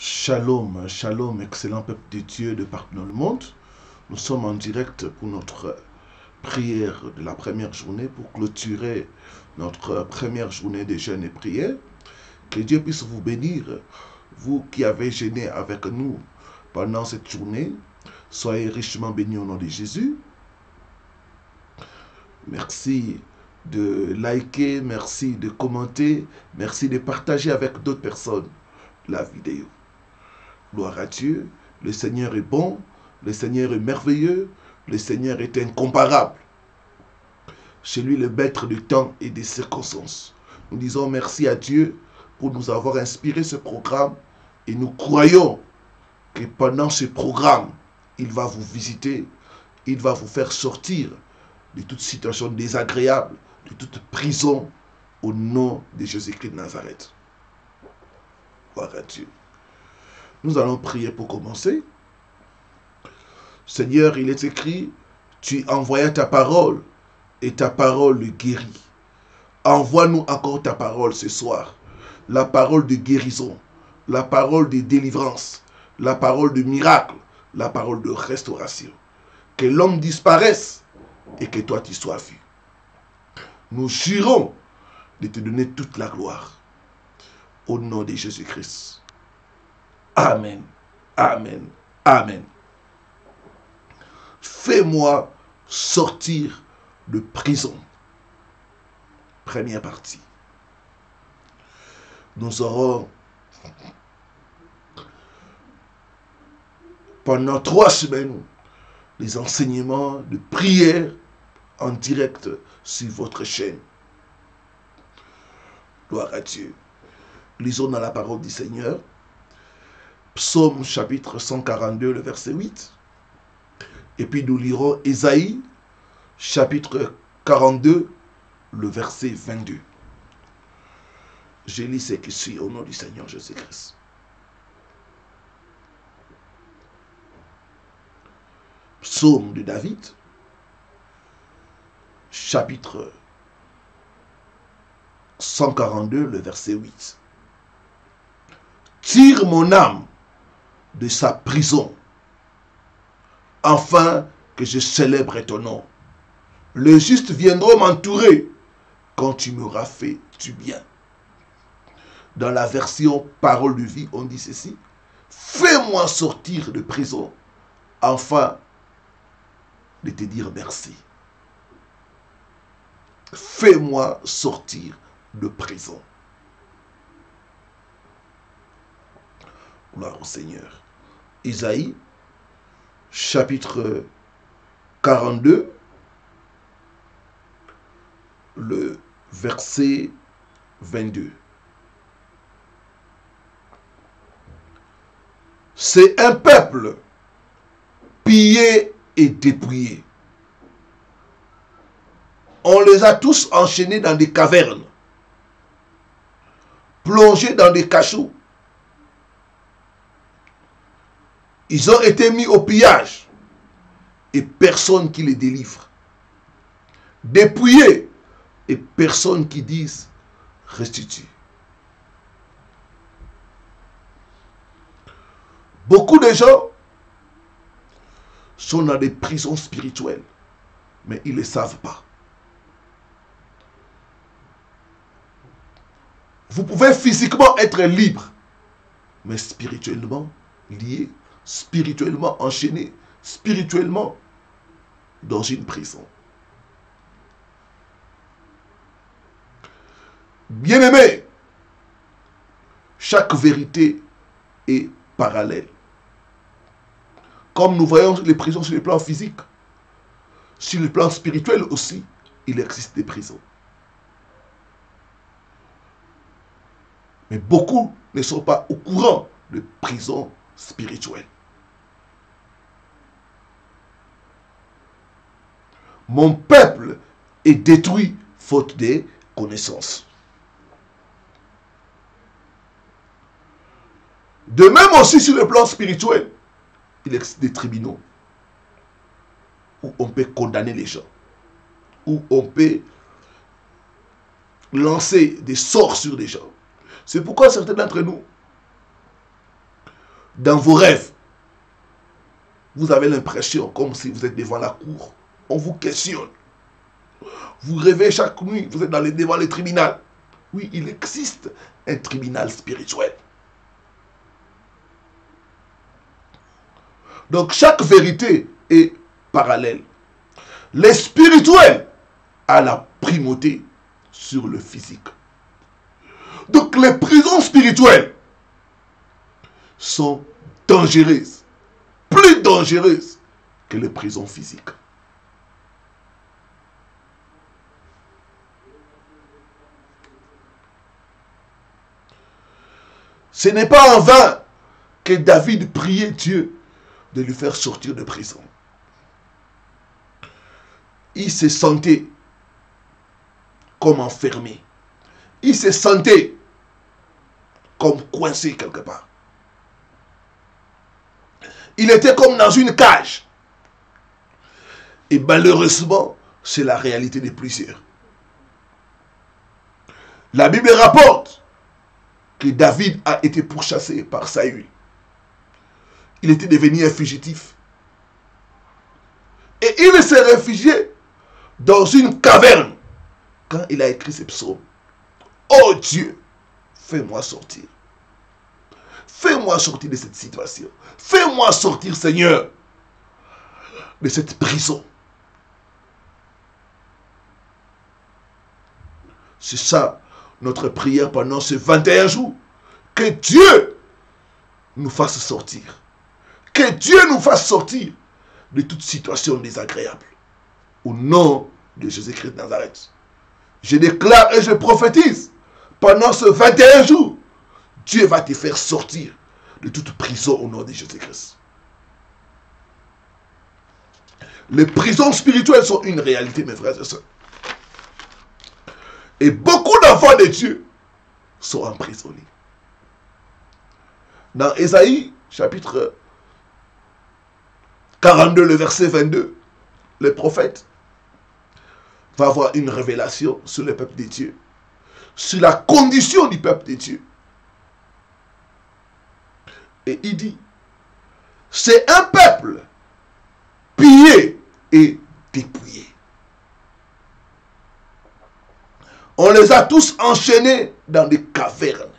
Shalom, shalom, excellent peuple de Dieu de partout dans le monde. Nous sommes en direct pour notre prière de la première journée, pour clôturer notre première journée de jeûne et prière. Que Dieu puisse vous bénir, vous qui avez jeûné avec nous pendant cette journée. Soyez richement bénis au nom de Jésus. Merci de liker, merci de commenter, merci de partager avec d'autres personnes la vidéo. Gloire à Dieu, le Seigneur est bon, le Seigneur est merveilleux, le Seigneur est incomparable. Chez lui le maître du temps et des circonstances. Nous disons merci à Dieu pour nous avoir inspiré ce programme et nous croyons que pendant ce programme, il va vous visiter, il va vous faire sortir de toute situation désagréable, de toute prison, au nom de Jésus-Christ de Nazareth. Gloire à Dieu. Nous allons prier pour commencer. Seigneur, il est écrit, tu envoyas ta parole et ta parole le guérit. Envoie-nous encore ta parole ce soir. La parole de guérison, la parole de délivrance, la parole de miracle, la parole de restauration. Que l'homme disparaisse et que toi tu sois vu. Nous jurons de te donner toute la gloire. Au nom de Jésus-Christ. Amen. Amen. Amen. Fais-moi sortir de prison. Première partie. Nous aurons pendant 3 semaines les enseignements de prière en direct sur votre chaîne. Gloire à Dieu. Lisons dans la parole du Seigneur. Psaume chapitre 142, le verset 8. Et puis nous lirons Ésaïe chapitre 42, le verset 22. Je lis ce qui suit au nom du Seigneur Jésus-Christ. Psaume de David, chapitre 142, le verset 8. Tire mon âme de sa prison, afin que je célèbre ton nom. Les justes viendront m'entourer quand tu m'auras fait du bien. Dans la version Parole de vie, on dit ceci. Fais-moi sortir de prison, afin de te dire merci. Fais-moi sortir de prison. Gloire au Seigneur. Isaïe, chapitre 42, le verset 22. C'est un peuple pillé et dépouillé. On les a tous enchaînés dans des cavernes, plongés dans des cachots. Ils ont été mis au pillage et personne qui les délivre. Dépouillés et personne qui dise restitue. Beaucoup de gens sont dans des prisons spirituelles, mais ils ne le savent pas. Vous pouvez physiquement être libre, mais spirituellement lié, spirituellement enchaîné, spirituellement dans une prison. Bien-aimé, chaque vérité est parallèle. Comme nous voyons les prisons sur le plan physique, sur le plan spirituel aussi, il existe des prisons. Mais beaucoup ne sont pas au courant de prisons spirituelles. Mon peuple est détruit faute de connaissances. De même aussi sur le plan spirituel, il existe des tribunaux où on peut condamner les gens, où on peut lancer des sorts sur des gens. C'est pourquoi certains d'entre nous, dans vos rêves, vous avez l'impression comme si vous êtes devant la cour. On vous questionne. Vous rêvez chaque nuit, vous êtes devant le tribunal. Oui, il existe un tribunal spirituel. Donc chaque vérité est parallèle. Le spirituel a la primauté sur le physique. Donc les prisons spirituelles sont dangereuses, plus dangereuses que les prisons physiques. Ce n'est pas en vain que David priait Dieu de lui faire sortir de prison. Il se sentait comme enfermé. Il se sentait comme coincé quelque part. Il était comme dans une cage. Et malheureusement, c'est la réalité de plusieurs. La Bible rapporte que David a été pourchassé par Saül. Il était devenu un fugitif. Et il s'est réfugié dans une caverne quand il a écrit ses psaumes. Oh Dieu, fais-moi sortir. Fais-moi sortir de cette situation. Fais-moi sortir, Seigneur, de cette prison. C'est ça notre prière pendant ces 21 jours. Que Dieu nous fasse sortir. Que Dieu nous fasse sortir de toute situation désagréable. Au nom de Jésus-Christ de Nazareth. Je déclare et je prophétise. Pendant ce 21 jours, Dieu va te faire sortir de toute prison au nom de Jésus-Christ. Les prisons spirituelles sont une réalité, mes frères et sœurs. Et beaucoup d'enfants de Dieu sont emprisonnés. Dans Ésaïe, chapitre 42, le verset 22, le prophète va avoir une révélation sur le peuple de Dieu, sur la condition du peuple de Dieu. Et il dit, c'est un peuple pillé et dépouillé. On les a tous enchaînés dans des cavernes.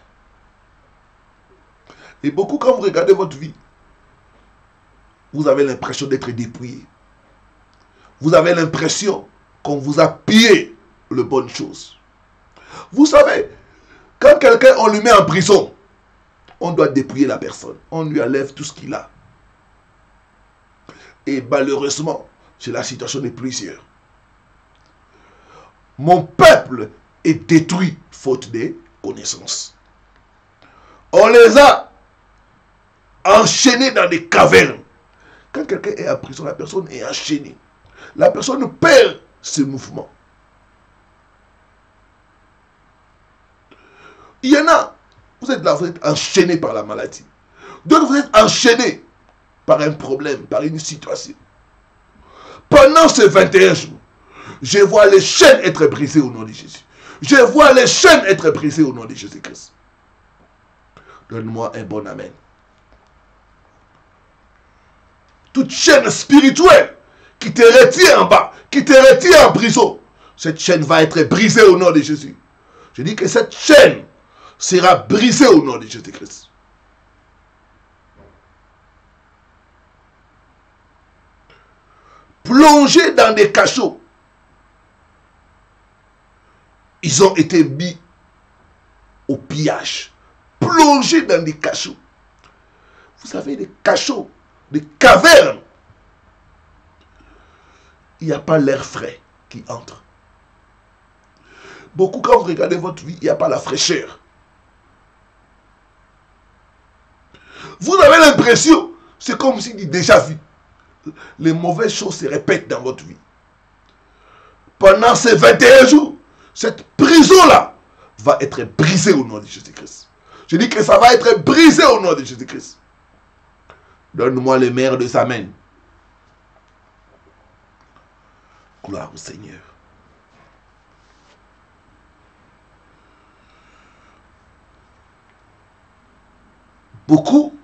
Et beaucoup, quand vous regardez votre vie, vous avez l'impression d'être dépouillé. Vous avez l'impression qu'on vous a pillé les bonnes choses. Vous savez, quand quelqu'un, on le met en prison, on doit dépouiller la personne. On lui enlève tout ce qu'il a. Et malheureusement, c'est la situation de plusieurs. Mon peuple est détruit faute de connaissances. On les a enchaînés dans des cavernes. Quand quelqu'un est en prison, la personne est enchaînée. La personne perd ses mouvements. Il y en a, vous êtes là, vous êtes enchaîné par la maladie. D'autres, vous êtes enchaîné par un problème, par une situation. Pendant ces 21 jours, je vois les chaînes être brisées au nom de Jésus. Je vois les chaînes être brisées au nom de Jésus-Christ. Donne-moi un bon amen. Toute chaîne spirituelle qui te retient en bas, qui te retient en prison, cette chaîne va être brisée au nom de Jésus. Je dis que cette chaîne sera brisée au nom de Jésus-Christ. Plongés dans des cachots, ils ont été mis au pillage. Plongés dans des cachots. Vous savez, des cachots, des cavernes. Il n'y a pas l'air frais qui entre. Beaucoup, quand vous regardez votre vie, il n'y a pas la fraîcheur. Vous avez l'impression, c'est comme si dit déjà vu. Les mauvaises choses se répètent dans votre vie. Pendant ces 21 jours, cette prison-là va être brisée au nom de Jésus-Christ. Je dis que ça va être brisé au nom de Jésus-Christ. Donne-moi les mères de Amen. Gloire au Seigneur. Beaucoup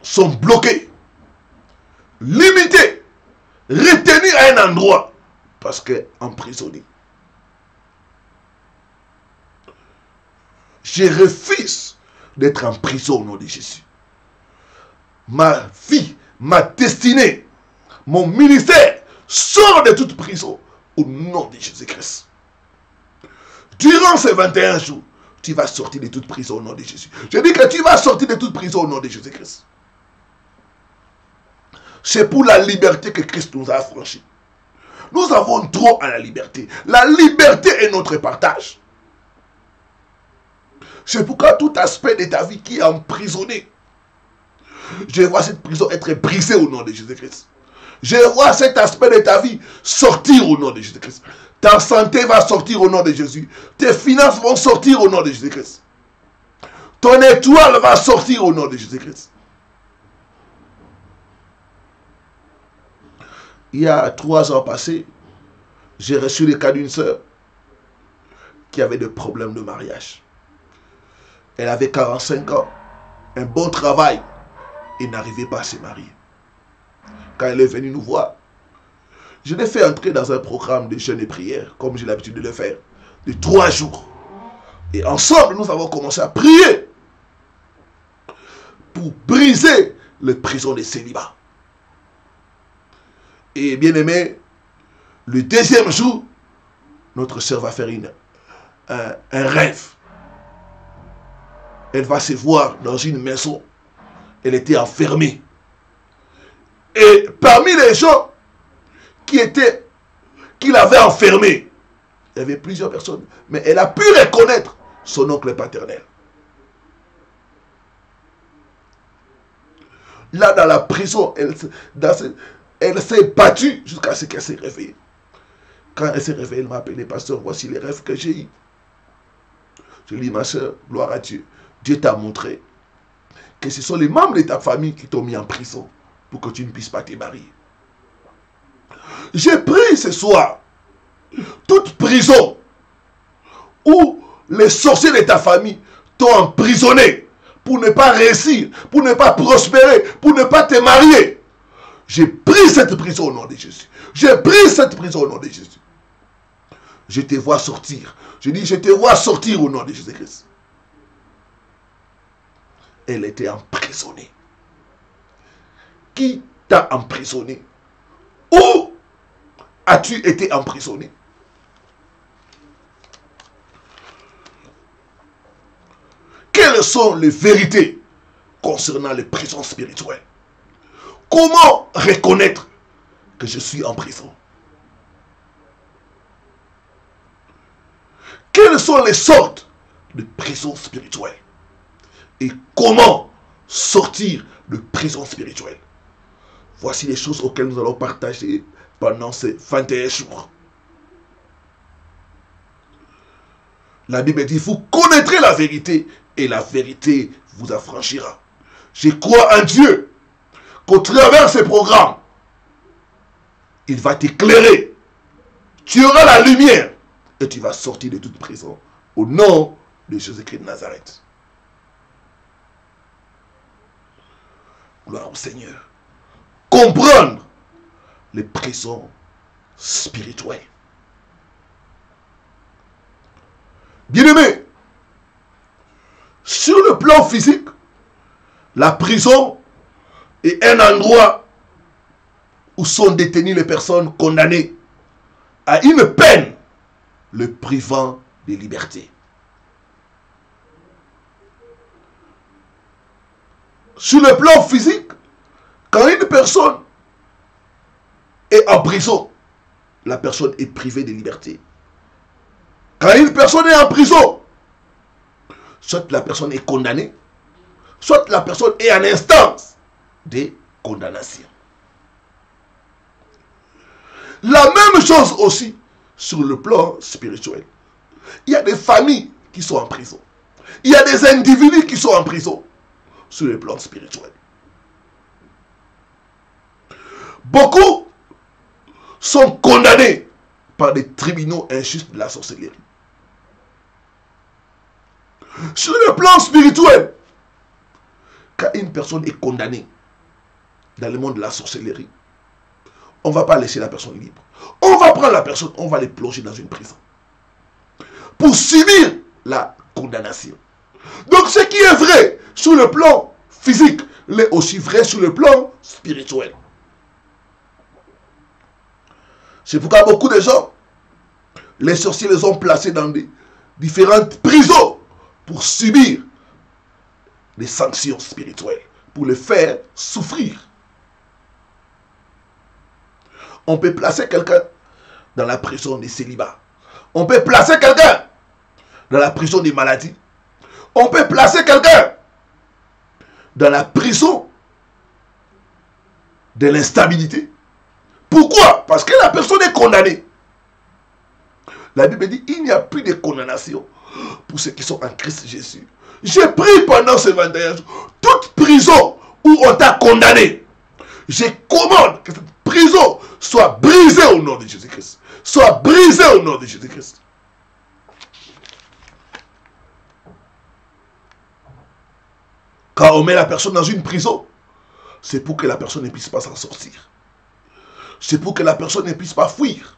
sont bloqués, limités, retenus à un endroit parce qu'emprisonnés. Je refuse d'être en prison au nom de Jésus. Ma vie, ma destinée, mon ministère sort de toute prison au nom de Jésus-Christ. Durant ces 21 jours, tu vas sortir de toute prison au nom de Jésus. Je dis que tu vas sortir de toute prison au nom de Jésus-Christ. C'est pour la liberté que Christ nous a affranchis. Nous avons droit à la liberté. La liberté est notre partage. C'est pourquoi tout aspect de ta vie qui est emprisonné, je vois cette prison être brisée au nom de Jésus-Christ. Je vois cet aspect de ta vie sortir au nom de Jésus-Christ. Ta santé va sortir au nom de Jésus. Tes finances vont sortir au nom de Jésus-Christ. Ton étoile va sortir au nom de Jésus-Christ. Il y a 3 ans passés, j'ai reçu le cas d'une sœur qui avait des problèmes de mariage. Elle avait 45 ans, un bon travail et n'arrivait pas à se marier. Quand elle est venue nous voir, je l'ai fait entrer dans un programme de jeûne et prière, comme j'ai l'habitude de le faire, de 3 jours. Et ensemble, nous avons commencé à prier pour briser les prisons des célibats. Et bien aimé, le 2e jour, notre sœur va faire un rêve. Elle va se voir dans une maison. Elle était enfermée. Et parmi les gens qui l'avaient enfermée, il y avait plusieurs personnes, mais elle a pu reconnaître son oncle paternel. Là, dans la prison, elle s'est battue jusqu'à ce qu'elle s'est réveillée. Quand elle s'est réveillée, elle m'a appelé, pasteur, voici les rêves que j'ai eus. Je lui ai dit, ma soeur, gloire à Dieu. Dieu t'a montré que ce sont les membres de ta famille qui t'ont mis en prison pour que tu ne puisses pas te marier. J'ai pris ce soir toute prison où les sorciers de ta famille t'ont emprisonné pour ne pas réussir, pour ne pas prospérer, pour ne pas te marier. J'ai pris cette prison au nom de Jésus. J'ai pris cette prison au nom de Jésus. Je te vois sortir. Je dis, je te vois sortir au nom de Jésus-Christ. Elle était emprisonnée. Qui t'a emprisonné? Où as-tu été emprisonné? Quelles sont les vérités concernant les prisons spirituelles? Comment reconnaître que je suis en prison? Quelles sont les sortes de prisons spirituelles? Et comment sortir de prison spirituelle? Voici les choses auxquelles nous allons partager pendant ces 21 jours. La Bible dit, vous connaîtrez la vérité et la vérité vous affranchira. Je crois en Dieu qu'au travers de ce programme, il va t'éclairer. Tu auras la lumière et tu vas sortir de toute prison. Au nom de Jésus-Christ de Nazareth. Gloire au Seigneur. Comprendre les prisons spirituelles. Bien-aimé, sur le plan physique, la prison est un endroit où sont détenues les personnes condamnées à une peine le privant de liberté. Sur le plan physique, quand une personne est en prison, la personne est privée de liberté. Quand une personne est en prison, soit la personne est condamnée, soit la personne est en instance de condamnation. La même chose aussi sur le plan spirituel. Il y a des familles qui sont en prison. Il y a des individus qui sont en prison sur le plan spirituel. Beaucoup sont condamnés par des tribunaux injustes de la sorcellerie. Sur le plan spirituel, quand une personne est condamnée dans le monde de la sorcellerie, on ne va pas laisser la personne libre. On va prendre la personne, on va les plonger dans une prison pour subir la condamnation. Donc ce qui est vrai sur le plan physique l'est aussi vrai sur le plan spirituel. C'est pourquoi beaucoup de gens, les sorciers les ont placés dans des différentes prisons pour subir des sanctions spirituelles, pour les faire souffrir. On peut placer quelqu'un dans la prison des célibats. On peut placer quelqu'un dans la prison des maladies. On peut placer quelqu'un dans la prison de l'instabilité. Pourquoi? Parce que la personne est condamnée. La Bible dit, il n'y a plus de condamnation pour ceux qui sont en Christ Jésus. J'ai pris pendant ce 21 jours toute prison où on t'a condamné. Je commande que cette prison soit brisée au nom de Jésus-Christ. Soit brisée au nom de Jésus-Christ. Quand on met la personne dans une prison, c'est pour que la personne ne puisse pas s'en sortir. C'est pour que la personne ne puisse pas fuir.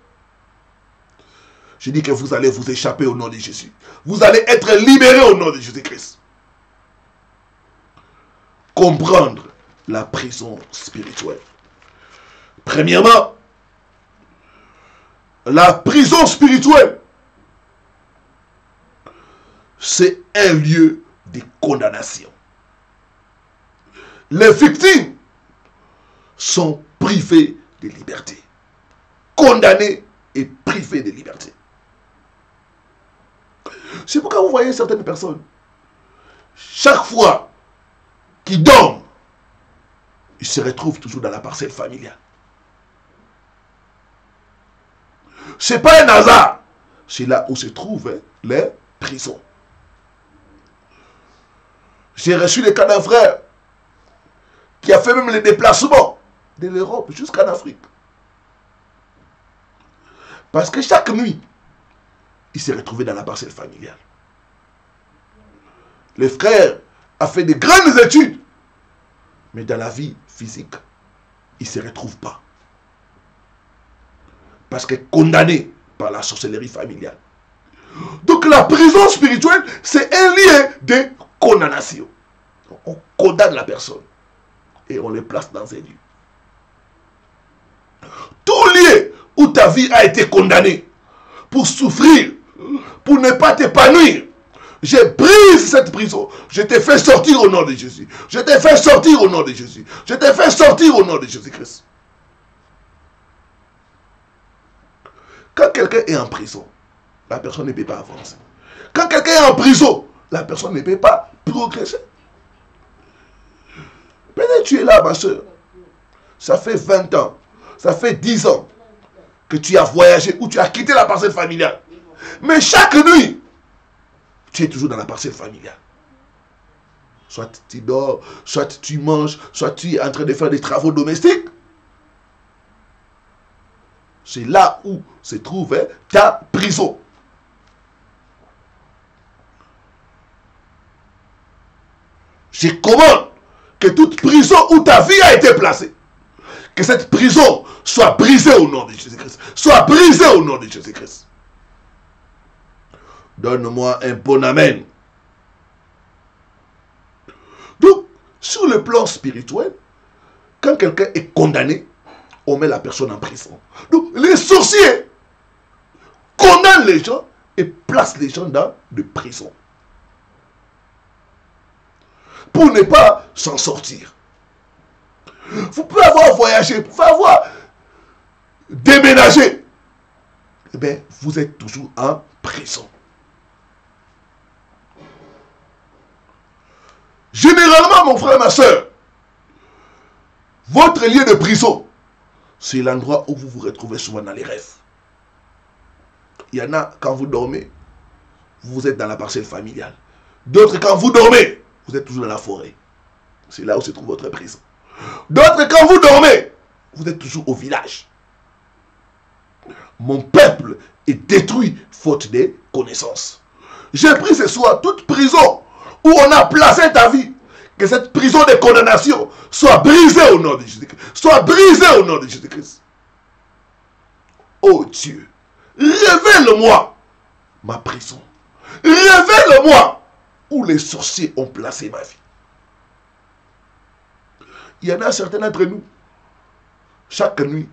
Je dis que vous allez vous échapper au nom de Jésus. Vous allez être libérés au nom de Jésus-Christ. Comprendre la prison spirituelle. Premièrement, la prison spirituelle, c'est un lieu de condamnation. Les victimes sont privées de liberté. Condamnées et privées de liberté. C'est pourquoi vous voyez certaines personnes, chaque fois qu'ils dorment, ils se retrouvent toujours dans la parcelle familiale. Ce n'est pas un hasard. C'est là où se trouvent les prisons. J'ai reçu le cas d'un frère qui a fait même les déplacements de l'Europe jusqu'en Afrique. Parce que chaque nuit, il s'est retrouvé dans la parcelle familiale. Le frère a fait de grandes études, mais dans la vie physique, il ne se retrouve pas. Parce qu'il est condamné par la sorcellerie familiale. Donc la prison spirituelle, c'est un lien de condamnation. On condamne la personne et on les place dans un lieu. Tout lieu où ta vie a été condamnée pour souffrir, pour ne pas t'épanouir, je brise cette prison. Je te fais sortir au nom de Jésus. Je te fais sortir au nom de Jésus. Je te fais sortir au nom de Jésus-Christ. Quand quelqu'un est en prison, la personne ne peut pas avancer. Quand quelqu'un est en prison, la personne ne peut pas progresser. Peut-être tu es là, ma soeur. Ça fait 20 ans, ça fait 10 ans que tu as voyagé ou tu as quitté la parcelle familiale. Mais chaque nuit, tu es toujours dans la parcelle familiale. Soit tu dors, soit tu manges, soit tu es en train de faire des travaux domestiques. C'est là où se trouve ta prison. Je commande que toute prison où ta vie a été placée, que cette prison soit brisée au nom de Jésus-Christ. Soit brisée au nom de Jésus-Christ. Donne-moi un bon amen. Donc, sur le plan spirituel, quand quelqu'un est condamné, on met la personne en prison. Donc, les sorciers condamnent les gens et placent les gens dans des prisons. Pour ne pas s'en sortir. Vous pouvez avoir voyagé, vous pouvez avoir déménagé. Eh bien, vous êtes toujours en prison. Généralement, mon frère, ma soeur, votre lieu de prison, c'est l'endroit où vous vous retrouvez souvent dans les rêves. Il y en a, quand vous dormez, vous êtes dans la parcelle familiale. D'autres, quand vous dormez, vous êtes toujours dans la forêt. C'est là où se trouve votre prison. D'autres, quand vous dormez, vous êtes toujours au village. Mon peuple est détruit faute de connaissances. J'ai pris ce soir toute prison où on a placé ta vie, que cette prison de condamnation soit brisée au nom de Jésus-Christ. Soit brisée au nom de Jésus-Christ. Oh Dieu, révèle-moi ma prison. Révèle-moi où les sorciers ont placé ma vie. Il y en a certains d'entre nous. Chaque nuit,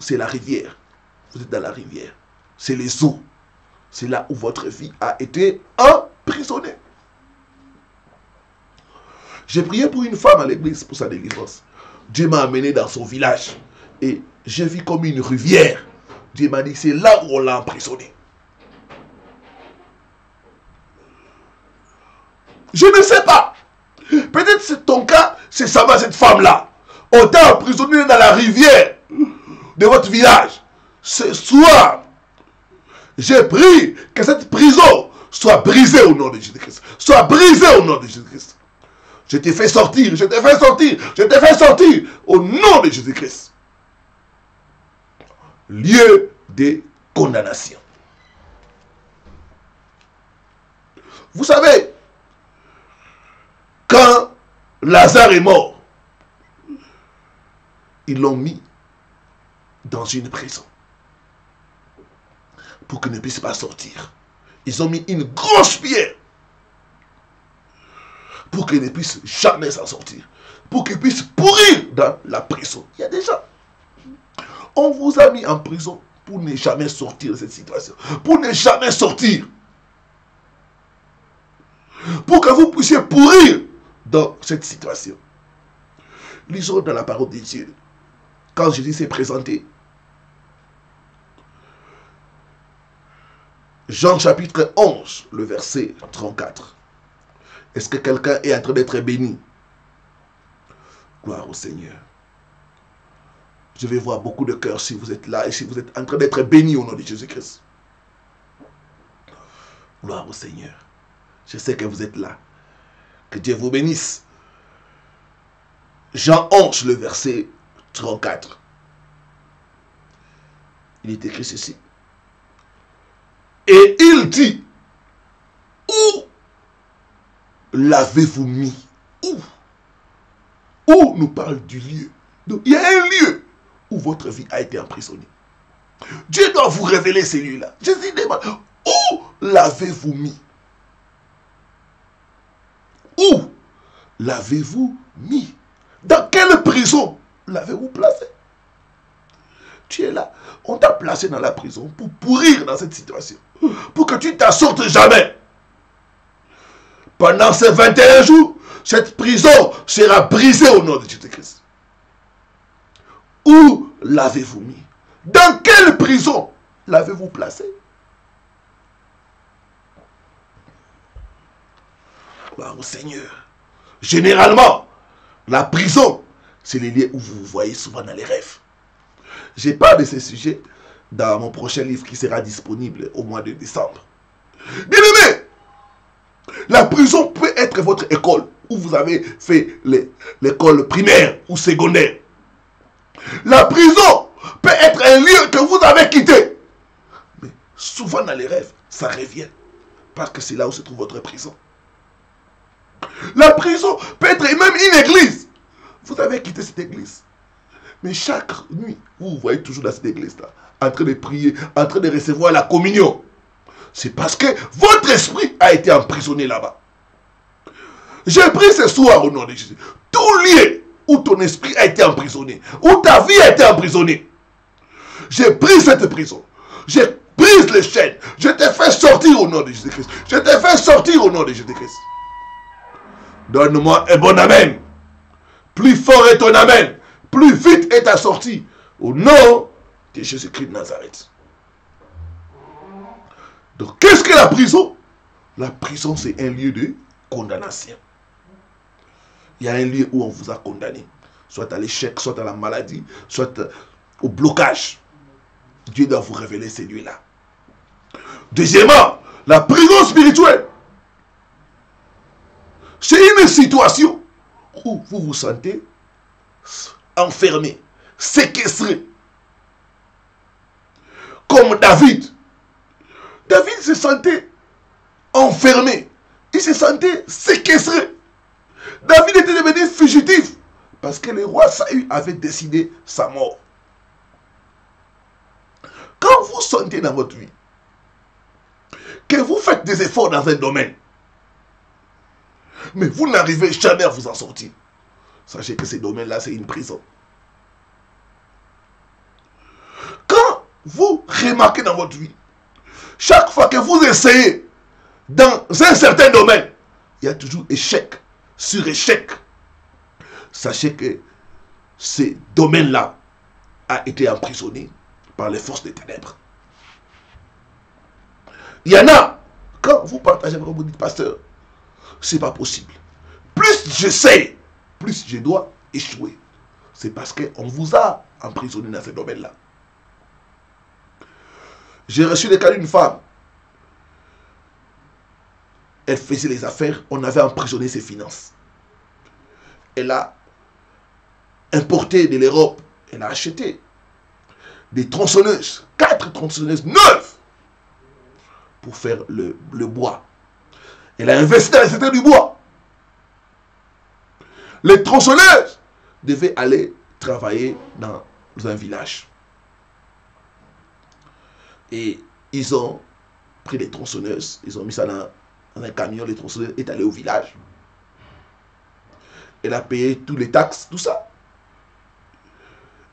c'est la rivière. Vous êtes dans la rivière. C'est les eaux. C'est là où votre vie a été emprisonnée. J'ai prié pour une femme à l'église pour sa délivrance. Dieu m'a amené dans son village. Et j'ai vu comme une rivière. Dieu m'a dit, c'est là où on l'a emprisonnée. Je ne sais pas. Peut-être c'est ton cas, c'est ça va, cette femme-là. On t'a emprisonné dans la rivière de votre village. Ce soir, j'ai prié que cette prison soit brisée au nom de Jésus-Christ. Soit brisée au nom de Jésus-Christ. Je t'ai fait sortir, je t'ai fait sortir, je t'ai fait sortir au nom de Jésus-Christ. Lieu de condamnation. Vous savez, quand Lazare est mort, ils l'ont mis dans une prison pour qu'il ne puisse pas sortir. Ils ont mis une grosse pierre pour qu'il ne puisse jamais s'en sortir, pour qu'il puisse pourrir dans la prison. Il y a des gens, on vous a mis en prison pour ne jamais sortir de cette situation, pour ne jamais sortir, pour que vous puissiez pourrir dans cette situation. Lisons dans la parole de Dieu. Quand Jésus s'est présenté, Jean chapitre 11, le verset 34. Est-ce que quelqu'un est en train d'être béni? Gloire au Seigneur. Je vais voir beaucoup de cœurs si vous êtes là et si vous êtes en train d'être béni au nom de Jésus-Christ. Gloire au Seigneur. Je sais que vous êtes là. Que Dieu vous bénisse. Jean 11, le verset 34. Il est écrit ceci. Et il dit, où l'avez-vous mis? Où nous parle du lieu. Donc, il y a un lieu où votre vie a été emprisonnée. Dieu doit vous révéler celui-là. Jésus demande, où l'avez-vous mis? Où l'avez-vous mis? Dans quelle prison l'avez-vous placé? Tu es là. On t'a placé dans la prison pour pourrir dans cette situation. Pour que tu t'en sortes jamais. Pendant ces 21 jours, cette prison sera brisée au nom de Jésus-Christ. Où l'avez-vous mis? Dans quelle prison l'avez-vous placé? Gloire au Seigneur. Généralement, la prison, c'est les lieux où vous vous voyez souvent dans les rêves. Je parle de ces sujets dans mon prochain livre qui sera disponible au mois de décembre. Bien-aimé, la prison peut être votre école où vous avez fait l'école primaire ou secondaire. La prison peut être un lieu que vous avez quitté. Mais souvent dans les rêves, ça revient. Parce que c'est là où se trouve votre prison. La prison peut être même une église. Vous avez quitté cette église. Mais chaque nuit, vous vous voyez toujours dans cette église-là, en train de prier, en train de recevoir la communion. C'est parce que votre esprit a été emprisonné là-bas. J'ai pris ce soir au nom de Jésus. Tout lieu où ton esprit a été emprisonné, où ta vie a été emprisonnée. J'ai pris cette prison. J'ai brisé les chaînes. Je t'ai fait sortir au nom de Jésus-Christ. Je t'ai fait sortir au nom de Jésus-Christ. Donne-moi un bon amen. Plus fort est ton amen. Plus vite est ta sortie. Au nom de Jésus-Christ de Nazareth. Donc, qu'est-ce que la prison? La prison, c'est un lieu de condamnation. Il y a un lieu où on vous a condamné. Soit à l'échec, soit à la maladie, soit au blocage. Dieu doit vous révéler ces lieux-là. Deuxièmement, la prison spirituelle. C'est une situation où vous vous sentez enfermé, séquestré. Comme David. David se sentait enfermé. Il se sentait séquestré. David était Parce que le roi Saül avait décidé sa mort. Quand vous sentez dans votre vie que vous faites des efforts dans un domaine, mais vous n'arrivez jamais à vous en sortir, sachez que ce domaine-là, c'est une prison. Quand vous remarquez dans votre vie, chaque fois que vous essayez dans un certain domaine, il y a toujours échec sur échec. Sachez que ce domaine-là a été emprisonné par les forces des ténèbres. Il y en a, quand vous partagez, vous dites, pasteur, c'est pas possible. Plus j'essaie, plus je dois échouer. C'est parce qu'on vous a emprisonné dans ce domaine-là. J'ai reçu le cas d'une femme. Elle faisait les affaires, on avait emprisonné ses finances. Elle a importé de l'Europe, elle a acheté des tronçonneuses, 4 tronçonneuses neuves pour faire le bois. Elle a investi dans le secteur du bois. Les tronçonneuses devaient aller travailler dans un village. Et ils ont pris les tronçonneuses, ils ont mis ça dans un camion, les tronçonneuses est allé au village. Elle a payé tous les taxes, tout ça.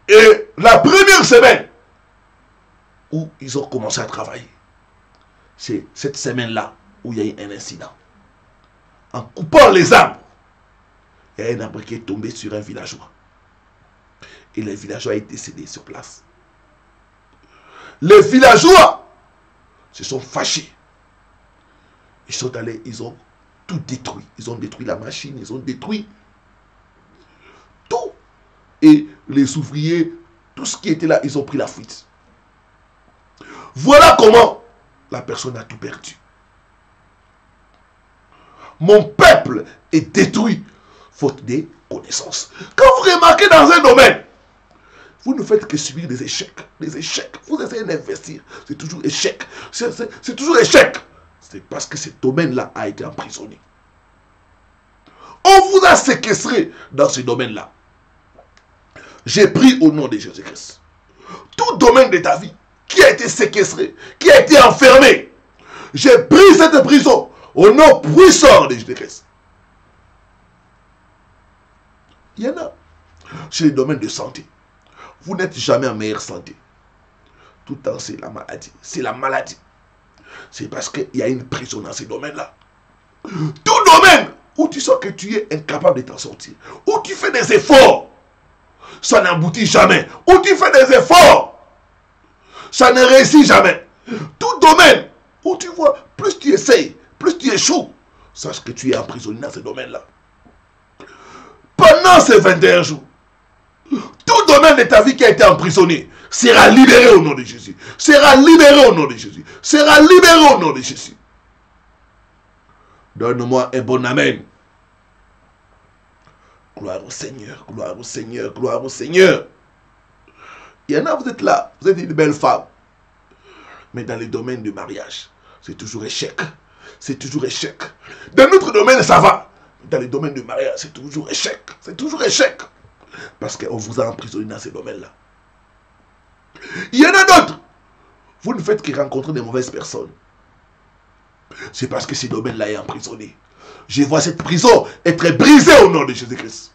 Et la première semaine où ils ont commencé à travailler, c'est cette semaine-là où il y a eu un incident. En coupant les arbres, il y a un arbre qui est tombé sur un villageois. Et le villageois est décédé sur place. Les villageois se sont fâchés. Ils sont allés, ils ont tout détruit. Ils ont détruit la machine, ils ont détruit tout. Et les ouvriers, tout ce qui était là, ils ont pris la fuite. Voilà comment la personne a tout perdu. Mon peuple est détruit faute de connaissances. Quand vous remarquez dans un domaine, vous ne faites que subir des échecs. Des échecs. Vous essayez d'investir. C'est toujours échec. C'est toujours échec. C'est parce que ce domaine-là a été emprisonné. On vous a séquestré dans ce domaine-là. J'ai pris au nom de Jésus-Christ. Tout domaine de ta vie qui a été séquestré, qui a été enfermé, j'ai pris cette prison au nom puissant de Jésus-Christ. Il y en a. Chez les domaines de santé, vous n'êtes jamais en meilleure santé. Tout le temps, c'est la maladie. C'est la maladie. C'est parce qu'il y a une prison dans ces domaines-là. Tout domaine où tu sens que tu es incapable de t'en sortir, où tu fais des efforts, ça n'aboutit jamais. Où tu fais des efforts, ça ne réussit jamais. Tout domaine où tu vois, plus tu essayes, plus tu échoues, sache que tu es emprisonné dans ce domaine-là. Pendant ces 21 jours, tout domaine de ta vie qui a été emprisonné sera libéré au nom de Jésus. Sera libéré au nom de Jésus. Sera libéré au nom de Jésus. Donne-moi un bon amen. Gloire au Seigneur, gloire au Seigneur, gloire au Seigneur. Il y en a, vous êtes là, vous êtes une belle femme. Mais dans le domaine du mariage, c'est toujours échec. C'est toujours échec. Dans notre domaine, ça va. Dans le domaine du mariage, c'est toujours échec. C'est toujours échec. Parce qu'on vous a emprisonné dans ces domaines-là. Il y en a d'autres. Vous ne faites que rencontrer des mauvaises personnes. C'est parce que ce domaine-là est emprisonné. Je vois cette prison être brisée au nom de Jésus-Christ.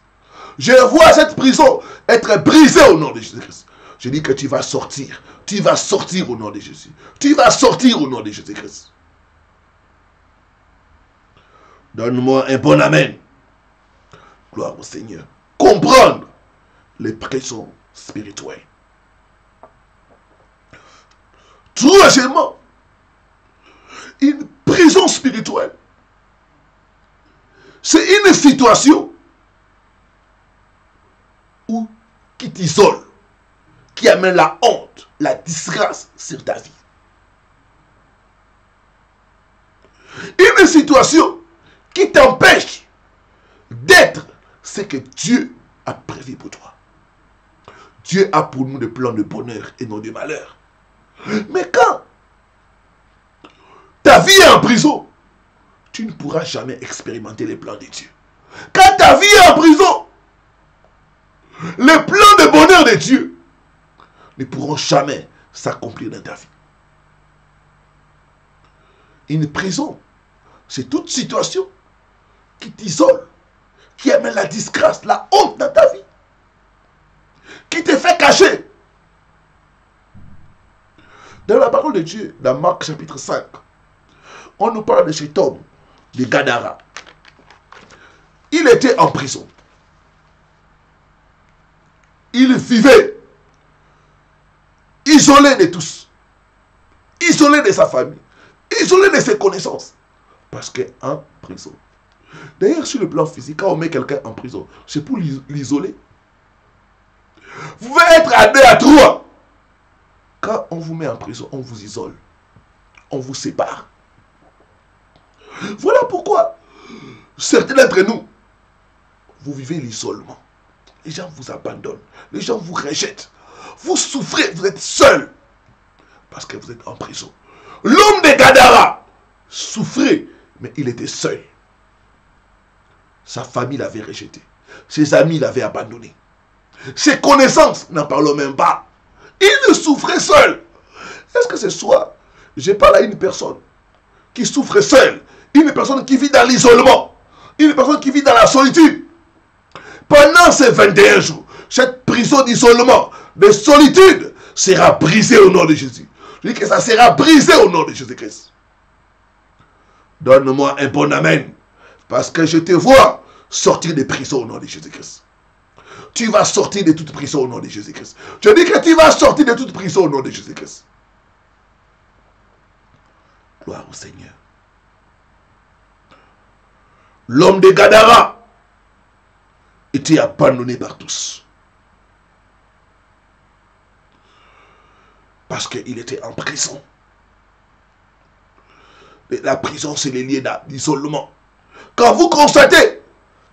Je vois cette prison être brisée au nom de Jésus-Christ. Je dis que tu vas sortir. Tu vas sortir au nom de Jésus. Tu vas sortir au nom de Jésus-Christ. Donne-moi un bon amen. Gloire au Seigneur. Comprendre les prisons spirituelles. Troisièmement, une prison spirituelle, c'est une situation où qui t'isole, qui amène la honte, la disgrâce sur ta vie. Une situation qui t'empêche d'être ce que Dieu a prévu pour toi. Dieu a pour nous des plans de bonheur et non de malheur. Mais quand ta vie est en prison, tu ne pourras jamais expérimenter les plans de Dieu. Quand ta vie est en prison, de Dieu ne pourront jamais s'accomplir dans ta vie. Une prison, c'est toute situation qui t'isole, qui amène la disgrâce, la honte dans ta vie, qui te fait cacher. Dans la parole de Dieu, dans Marc chapitre 5, on nous parle de cet homme, de Gadara. Il était en prison. Il vivait isolé de tous, isolé de sa famille, isolé de ses connaissances, parce qu'en prison. D'ailleurs, sur le plan physique, quand on met quelqu'un en prison, c'est pour l'isoler. Vous pouvez être à 2 à 3. Quand on vous met en prison, on vous isole, on vous sépare. Voilà pourquoi certains d'entre nous, vous vivez l'isolement. Les gens vous abandonnent, les gens vous rejettent. Vous souffrez, vous êtes seul parce que vous êtes en prison. L'homme de Gadara souffrait, mais il était seul. Sa famille l'avait rejeté, ses amis l'avaient abandonné, ses connaissances, n'en parlons même pas. Il souffrait seul. Est-ce que ce soir, je parle à une personne qui souffre seule, une personne qui vit dans l'isolement, une personne qui vit dans la solitude? Pendant ces 21 jours, cette prison d'isolement, de solitude, sera brisée au nom de Jésus. Je dis que ça sera brisé au nom de Jésus-Christ. Donne-moi un bon amen, parce que je te vois sortir de prison au nom de Jésus-Christ. Tu vas sortir de toute prison au nom de Jésus-Christ. Je dis que tu vas sortir de toute prison au nom de Jésus-Christ. Gloire au Seigneur. L'homme de Gadara était abandonné par tous. Parce qu'il était en prison. Et la prison, c'est les liens d'isolement. Quand vous constatez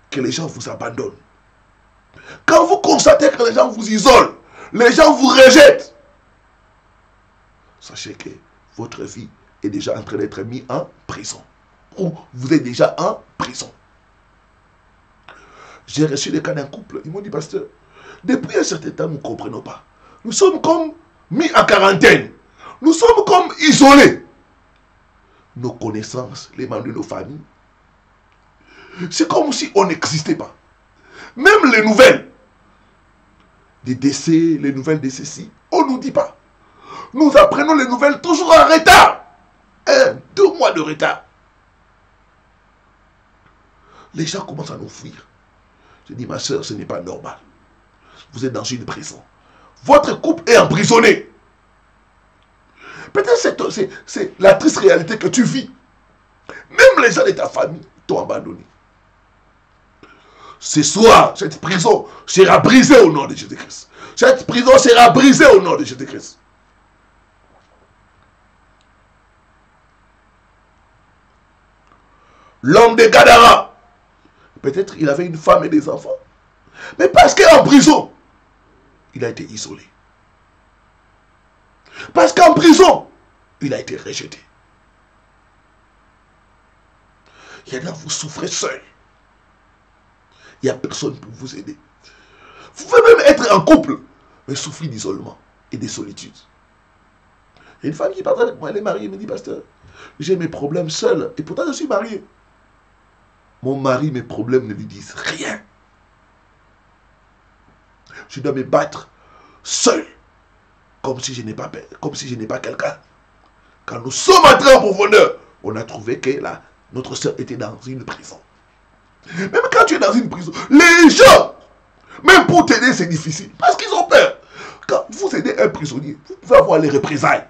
que les gens vous abandonnent, quand vous constatez que les gens vous isolent, les gens vous rejettent, sachez que votre vie est déjà en train d'être mise en prison. Ou vous êtes déjà en prison. J'ai reçu le cas d'un couple. Ils m'ont dit, pasteur, depuis un certain temps, nous ne comprenons pas. Nous sommes comme mis en quarantaine. Nous sommes comme isolés. Nos connaissances, les membres de nos familles, c'est comme si on n'existait pas. Même les nouvelles des décès, les nouvelles de ceci, on ne nous dit pas. Nous apprenons les nouvelles toujours en retard. 2 mois de retard. Les gens commencent à nous fuir. Je dis, ma soeur, ce n'est pas normal. Vous êtes dans une prison. Votre couple est emprisonné. Peut-être c'est la triste réalité que tu vis. Même les gens de ta famille t'ont abandonné. Ce soir, cette prison sera brisée au nom de Jésus-Christ. Cette prison sera brisée au nom de Jésus-Christ. L'homme de Gadara, peut-être il avait une femme et des enfants. Mais parce qu'en prison, il a été isolé. Parce qu'en prison, il a été rejeté. Il y en a, vous souffrez seul. Il n'y a personne pour vous aider. Vous pouvez même être en couple, mais souffrir d'isolement et de solitude. Il y a une femme qui parle avec moi, elle est mariée, elle me dit, pasteur, j'ai mes problèmes seul, et pourtant je suis marié. Mon mari, mes problèmes ne lui disent rien. Je dois me battre seul, comme si je n'ai pas quelqu'un. Quand nous sommes entrés en profondeur, on a trouvé que là, notre soeur était dans une prison. Même quand tu es dans une prison, les gens, même pour t'aider, c'est difficile. Parce qu'ils ont peur. Quand vous aidez un prisonnier, vous pouvez avoir les représailles.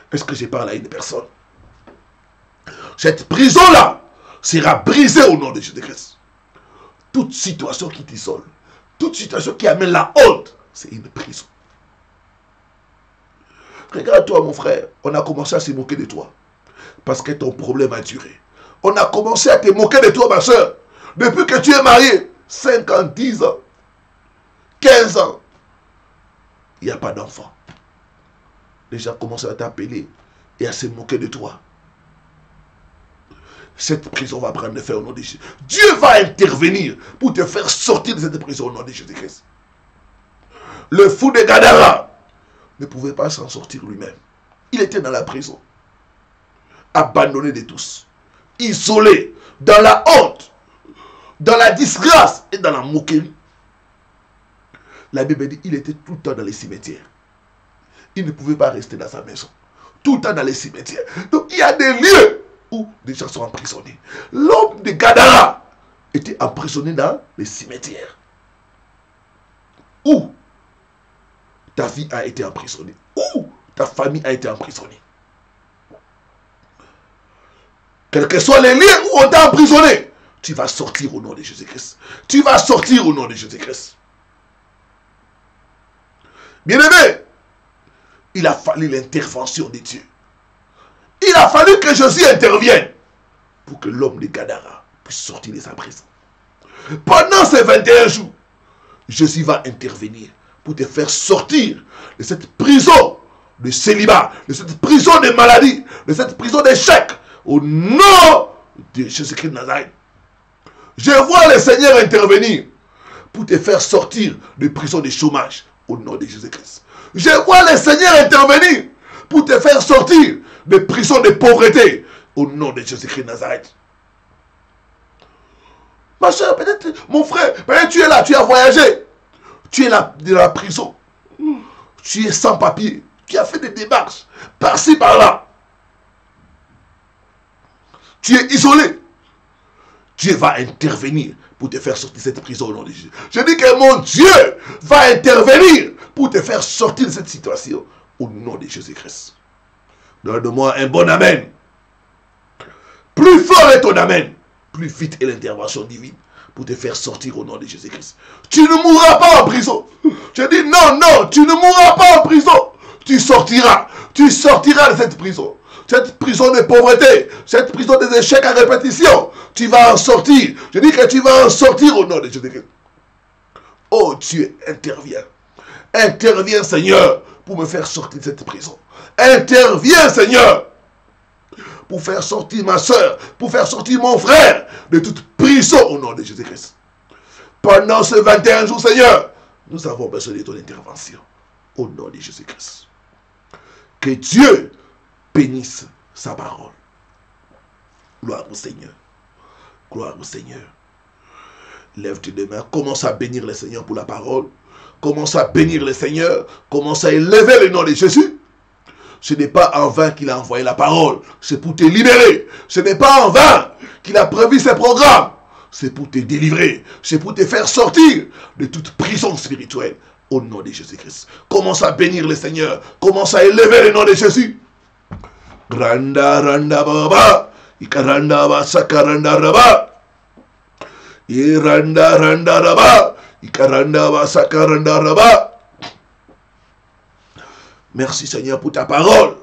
Est-ce que je parle à une personne? Cette prison-là sera brisée au nom de Jésus-Christ. Toute situation qui t'isole, toute situation qui amène la honte, c'est une prison. Regarde-toi, mon frère, on a commencé à se moquer de toi. Parce que ton problème a duré. On a commencé à te moquer de toi, ma soeur. Depuis que tu es marié, 5 ans, 10 ans, 15 ans, il n'y a pas d'enfant. Les gens commencent à t'appeler et à se moquer de toi. Cette prison va prendre fin au nom de Jésus. Dieu va intervenir pour te faire sortir de cette prison au nom de Jésus-Christ. le fou de Gadara, ne pouvait pas s'en sortir lui-même. Il était dans la prison, abandonné de tous, isolé, dans la honte, dans la disgrâce et dans la moquerie. La Bible dit qu'il était tout le temps dans les cimetières. Il ne pouvait pas rester dans sa maison. Tout le temps dans les cimetières. Donc il y a des lieux où des gens sont emprisonnés. L'homme de Gadara était emprisonné dans les cimetières. Où ta vie a été emprisonnée. Où ta famille a été emprisonnée. Quels que soient les lieux où on t'a emprisonné, tu vas sortir au nom de Jésus-Christ. Tu vas sortir au nom de Jésus-Christ. Bien-aimé, il a fallu l'intervention de Dieu. Il a fallu que Jésus intervienne pour que l'homme de Gadara puisse sortir de sa prison. Pendant ces 21 jours, Jésus va intervenir pour te faire sortir de cette prison de célibat, de cette prison de maladie, de cette prison d'échec, au nom de Jésus-Christ de Nazareth. Je vois le Seigneur intervenir pour te faire sortir de prison de chômage, au nom de Jésus-Christ. Je vois le Seigneur intervenir pour te faire sortir de prison de pauvreté, au nom de Jésus-Christ de Nazareth. Ma soeur, peut-être, mon frère, peut-être tu es là, tu as voyagé. Tu es là dans la prison. Tu es sans papier. Tu as fait des démarches par-ci, par-là. Tu es isolé. Dieu va intervenir pour te faire sortir de cette prison au nom de Jésus. Je dis que mon Dieu va intervenir pour te faire sortir de cette situation au nom de Jésus-Christ. Donne-moi un bon amen. Plus fort est ton amen, plus vite est l'intervention divine pour te faire sortir au nom de Jésus-Christ. Tu ne mourras pas en prison. Je dis non, non, tu ne mourras pas en prison. Tu sortiras de cette prison. Cette prison de pauvreté, cette prison des échecs à répétition, tu vas en sortir. Je dis que tu vas en sortir au nom de Jésus-Christ. Oh Dieu, interviens. Interviens Seigneur pour me faire sortir de cette prison. Interviens Seigneur pour faire sortir ma soeur, pour faire sortir mon frère de toute prison au nom de Jésus-Christ. Pendant ces 21 jours Seigneur, nous avons besoin de ton intervention au nom de Jésus-Christ. Que Dieu bénisse sa parole. Gloire au Seigneur. Gloire au Seigneur. Lève tes deux mains. Commence à bénir le Seigneur pour la parole. Commence à bénir le Seigneur. Commence à élever le nom de Jésus. Ce n'est pas en vain qu'il a envoyé la parole. C'est pour te libérer. Ce n'est pas en vain qu'il a prévu ses programmes. C'est pour te délivrer. C'est pour te faire sortir de toute prison spirituelle. Au nom de Jésus-Christ. Commence à bénir le Seigneur. Commence à élever le nom de Jésus. Randa randa baba, ikaranda ba sakaranda raba, iranda randa raba, ikaranda ba sakaranda raba. Merci Seigneur pour ta parole.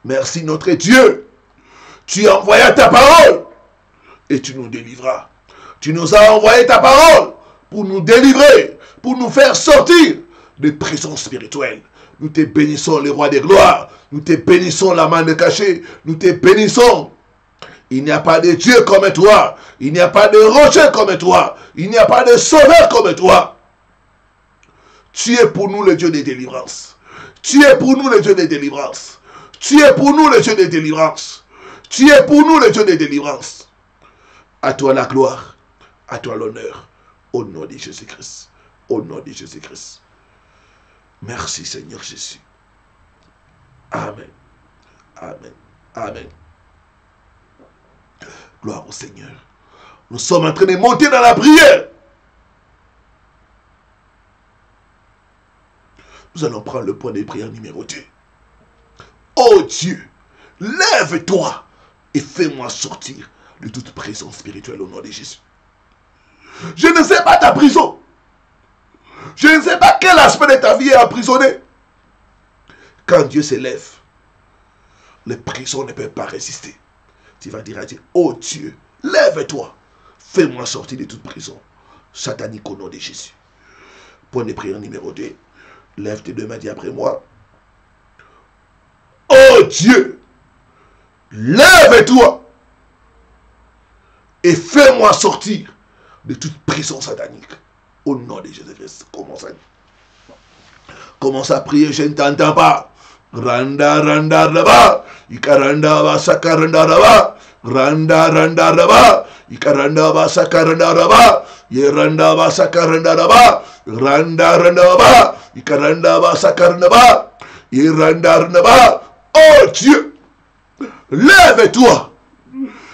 Merci notre Dieu. Tu as envoyé ta parole et tu nous délivras. Tu nous as envoyé ta parole pour nous délivrer, pour nous faire sortir de prison spirituelle. Nous te bénissons, le roi des gloires. Nous te bénissons, la main de cachée. Nous te bénissons. Il n'y a pas de Dieu comme toi. Il n'y a pas de rocher comme toi. Il n'y a pas de sauveur comme toi. Tu es pour nous le Dieu des délivrances. Tu es pour nous le Dieu des délivrances. Tu es pour nous le Dieu des délivrances. Tu es pour nous le Dieu des délivrances. À toi la gloire. À toi l'honneur. Au nom de Jésus-Christ. Au nom de Jésus-Christ. Merci Seigneur Jésus. Amen. Amen. Amen. Gloire au Seigneur. Nous sommes en train de monter dans la prière. Nous allons prendre le point de prière numéro 2. Oh Dieu, lève-toi et fais-moi sortir de toute prison spirituelle au nom de Jésus. Je ne sais pas ta prison. Je ne sais pas quel aspect de ta vie est emprisonné. Quand Dieu s'élève, les prisons ne peuvent pas résister. Tu vas dire à Dieu, oh Dieu, lève-toi, fais-moi sortir de toute prison satanique au nom de Jésus. Point de prière numéro 2. Lève tes deux mains, dis après moi. Oh Dieu, lève-toi et fais-moi sortir de toute prison satanique. Au nom de Jésus-Christ. Commence à dire. Commence à prier, je ne t'entends pas. Randa, randa, là-bas. Ikaranda, basakaranda, là-bas. Randa, randa, là-bas. Ikaranda, basakaranda, là-bas. Yeranda, basakaranda, là-bas. Randa, randa, là-bas. Ikaranda, basakaranda, là-bas. Yeranda, là-bas. Oh Dieu, lève-toi.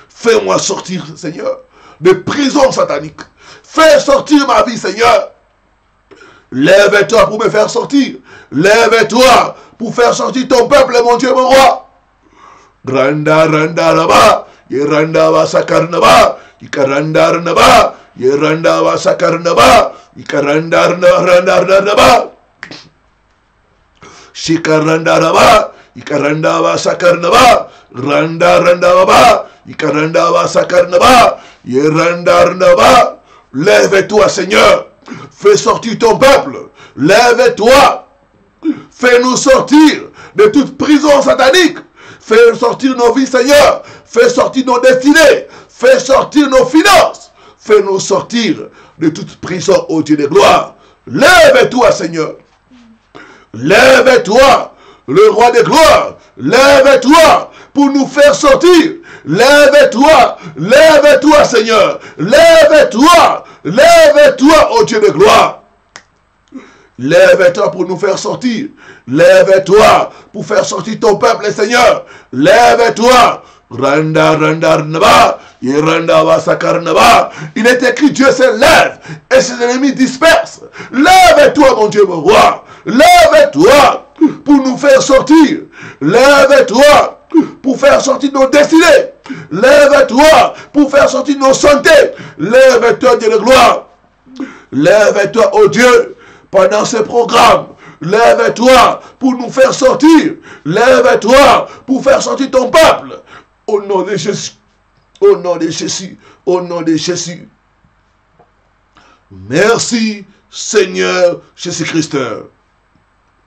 Fais-moi sortir, Seigneur, de prison satanique. Fais sortir ma vie, Seigneur. Lève-toi pour me faire sortir. Lève-toi pour faire sortir ton peuple, mon Dieu, mon roi. Randa, randa, raba. Yeranda, basakarnaba. Ikaranda, rnaba. Yeranda, basakarnaba. Ikaranda, rnaba, rnaba. Shikaranda, raba. Ikaranda, basakarnaba. Randa, randa, raba. Ikaranda, basakarnaba. Yeranda, rnaba. Lève-toi, Seigneur. Fais sortir ton peuple. Lève-toi. Fais-nous sortir de toute prison satanique. Fais sortir nos vies, Seigneur. Fais sortir nos destinées. Fais sortir nos finances. Fais-nous sortir de toute prison, ô Dieu de gloire. Lève-toi, Seigneur. Lève-toi, le roi de gloire. Lève-toi pour nous faire sortir. Lève-toi, lève-toi, Seigneur. Lève-toi, lève-toi, ô Dieu de gloire. Lève-toi pour nous faire sortir. Lève-toi pour faire sortir ton peuple, Seigneur. Lève-toi. Randa, randa, rnaba. Yeranda, vasakarnaba. Il est écrit, Dieu se lève et ses ennemis dispersent. Lève-toi, mon Dieu, mon roi. Lève-toi pour nous faire sortir. Lève-toi pour faire sortir nos destinées. Lève-toi pour faire sortir nos santé. Lève-toi, Dieu de gloire. Lève-toi, oh Dieu, pendant ce programme. Lève-toi pour nous faire sortir. Lève-toi pour faire sortir ton peuple. Au nom de Jésus. Au nom de Jésus. Au nom de Jésus. Merci, Seigneur Jésus-Christ.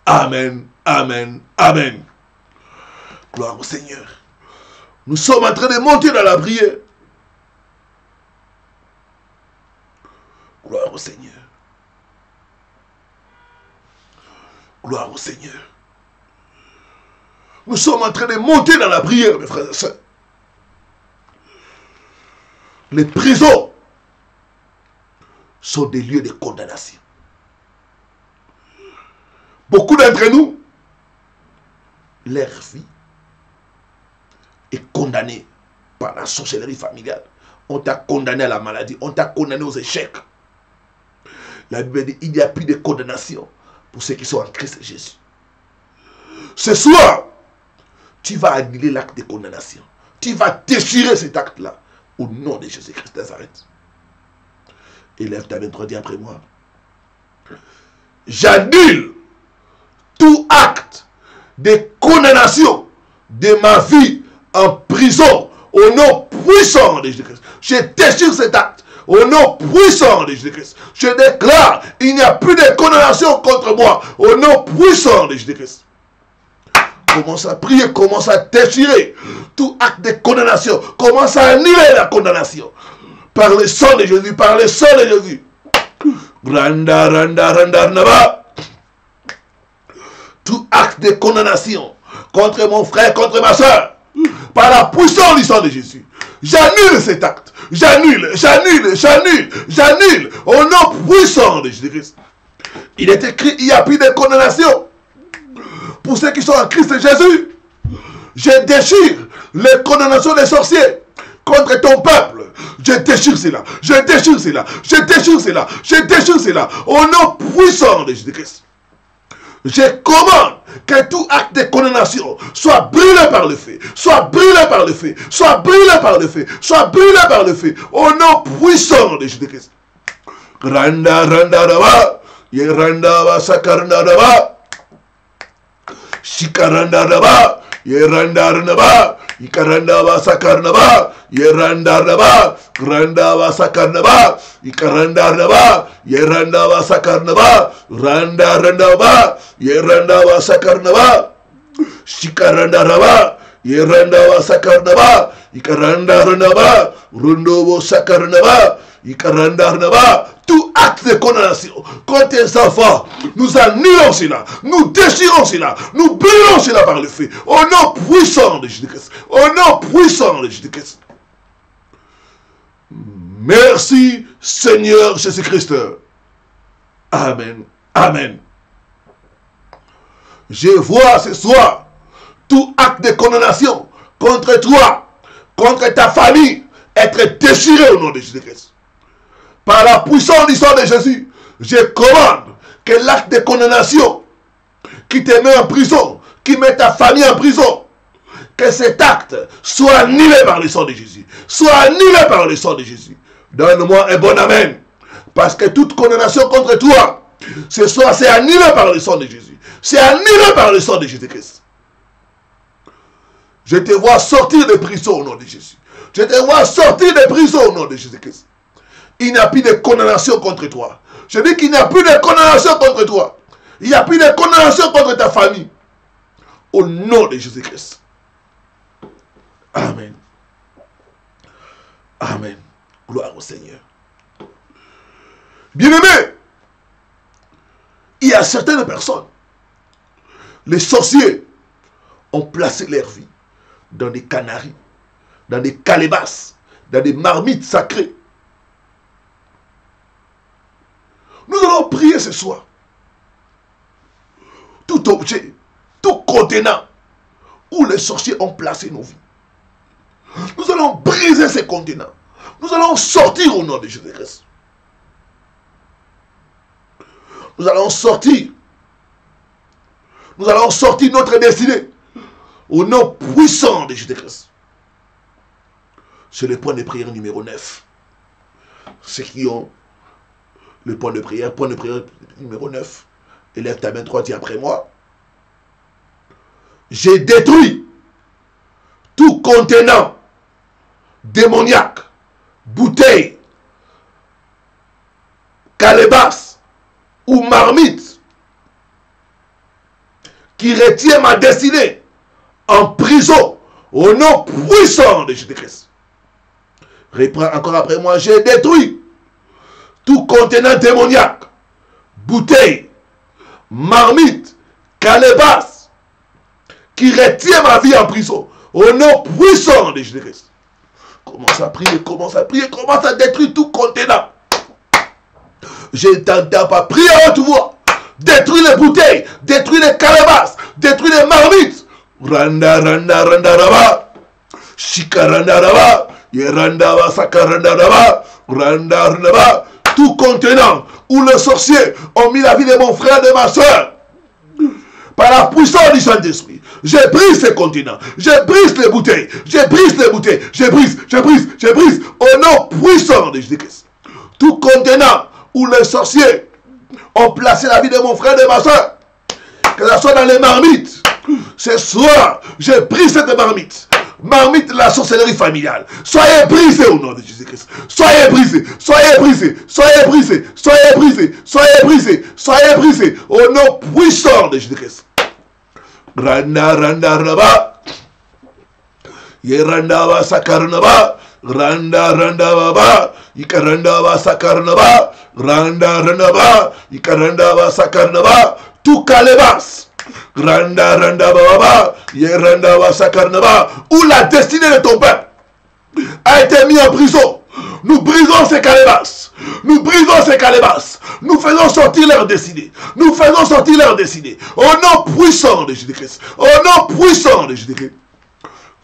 Amen, amen, amen. Gloire au Seigneur. Nous sommes en train de monter dans la prière. Gloire au Seigneur. Gloire au Seigneur. Nous sommes en train de monter dans la prière, mes frères et sœurs. Les prisons sont des lieux de condamnation. Beaucoup d'entre nous, leur vie est condamnée par la sorcellerie familiale. On t'a condamné à la maladie, on t'a condamné aux échecs. La Bible dit il n'y a plus de condamnation pour ceux qui sont en Christ Jésus. Ce soir, tu vas annuler l'acte de condamnation. Tu vas déchirer cet acte-là au nom de Jésus-Christ de Nazareth. Élève ta main droite, dis après moi. J'annule tout acte de condamnation de ma vie en prison au nom puissant de Jésus-Christ. Je déchire cet acte au nom puissant de Jésus-Christ. Je déclare, il n'y a plus de condamnation contre moi au nom puissant de Jésus-Christ. Commence à prier, commence à déchirer tout acte de condamnation. Commence à annuler la condamnation. Par le sang de Jésus, par le sang de Jésus. Randa, randa, randa, randa. Tout acte de condamnation contre mon frère, contre ma soeur, par la puissance du sang de Jésus. J'annule cet acte. J'annule, j'annule, j'annule, j'annule au nom puissant de Jésus-Christ. Il est écrit, il n'y a plus de condamnation pour ceux qui sont en Christ Jésus. Je déchire les condamnations des sorciers contre ton peuple. Je déchire cela, je déchire cela, je déchire cela, je déchire cela au nom puissant de Jésus-Christ. Je commande que tout acte de condamnation soit brûlé par le feu, soit brûlé par le feu, soit brûlé par le feu, soit brûlé par le feu, au nom puissant de Jésus-Christ. Randa, randa, raba, yeranda, vasakaranda, raba, shikaranda, raba, yeranda, raba, ikaranda, vasakaranda, yeranda, raba, randa, vasakaranda, ikaranda, raba, yeranda, vasakaranda, randa, raba, yeranda, vasakaranda, shikaranda, raba, yeranda, vasakaranda, ikaranda, raba, rundo, vasakaranda, ikaranda, raba. Tout acte de condamnation contre tes enfants, nous annulons cela, nous déchirons cela, nous brûlons cela par le feu. Au nom puissant de Jésus-Christ. Au nom puissant de Jésus-Christ. Merci Seigneur Jésus-Christ. Amen. Amen. Je vois ce soir tout acte de condamnation contre toi, contre ta famille, être déchiré au nom de Jésus-Christ. Par la puissance du sang de Jésus, je commande que l'acte de condamnation qui te met en prison, qui met ta famille en prison, que cet acte soit annulé par le sang de Jésus. Soit annulé par le sang de Jésus. Donne-moi un bon amen. Parce que toute condamnation contre toi, ce soir, c'est annulé par le sang de Jésus. C'est annulé par le sang de Jésus-Christ. Je te vois sortir de prison au nom de Jésus. Je te vois sortir de prison au nom de Jésus-Christ. Il n'y a plus de condamnation contre toi. Je dis qu'il n'y a plus de condamnation contre toi. Il n'y a plus de condamnation contre ta famille. Au nom de Jésus-Christ. Amen. Amen. Gloire au Seigneur. Bien-aimés, il y a certaines personnes, les sorciers ont placé leur vie dans des canaries, dans des calebasses, dans des marmites sacrées. Nous allons prier ce soir. Tout objet, tout contenant où les sorciers ont placé nos vies. Nous allons briser ces contenants. Nous allons sortir au nom de Jésus-Christ. Nous allons sortir. Nous allons sortir notre destinée au nom puissant de Jésus-Christ. C'est le point de prière numéro 9. Ceux qui ont le point de prière numéro 9. Élève ta main droite, dis après moi. J'ai détruit tout contenant démoniaque, bouteille, calebasse ou marmite qui retient ma destinée en prison au nom puissant de Jésus-Christ. Reprends encore après moi. J'ai détruit tout contenant démoniaque, bouteille, marmite, calebasse qui retient ma vie en prison au nom puissant de Jésus-Christ. Commence à prier, commence à détruire tout contenant. Je ne t'entends pas. Priez à haute voix. Détruis les bouteilles, détruis les calebasses, détruis les marmites. Randa, randa, randa, raba. Shika, randa, raba. Yeranda, va, saka, randa, raba. Randa, randa, tout contenant où les sorciers ont mis la vie de mon frère et de ma soeur. Par la puissance du Saint-Esprit, je brise ces continents, je brise les bouteilles, je brise les bouteilles, je brise, au nom puissant de Jésus-Christ. Tout contenant où les sorciers ont placé la vie de mon frère et de ma soeur, que ce soit dans les marmites, ce soir, je brise cette marmite. Marmite de la sorcellerie familiale. Soyez brisés au nom de Jésus-Christ. Soyez brisés, soyez brisés, soyez brisés, soyez brisés, soyez brisés, soyez brisés au nom puissant de Jésus-Christ. Randa, randa, raba. Yeranda, va, sakarnaba. Randa, randa, baba. Ikaranda, va, sakarnaba. Randa, randa, ba. Ikaranda, va, sakarnaba. Tout calebas. Randa, randa, baba, yeranda, wasakarnaba, où la destinée de ton peuple a été mise en prison. Nous brisons ces calebasses. Nous brisons ces calebasses. Nous faisons sortir leur destinée. Nous faisons sortir leur destinée. Au nom puissant de Jésus-Christ. Au nom puissant de Jésus-Christ.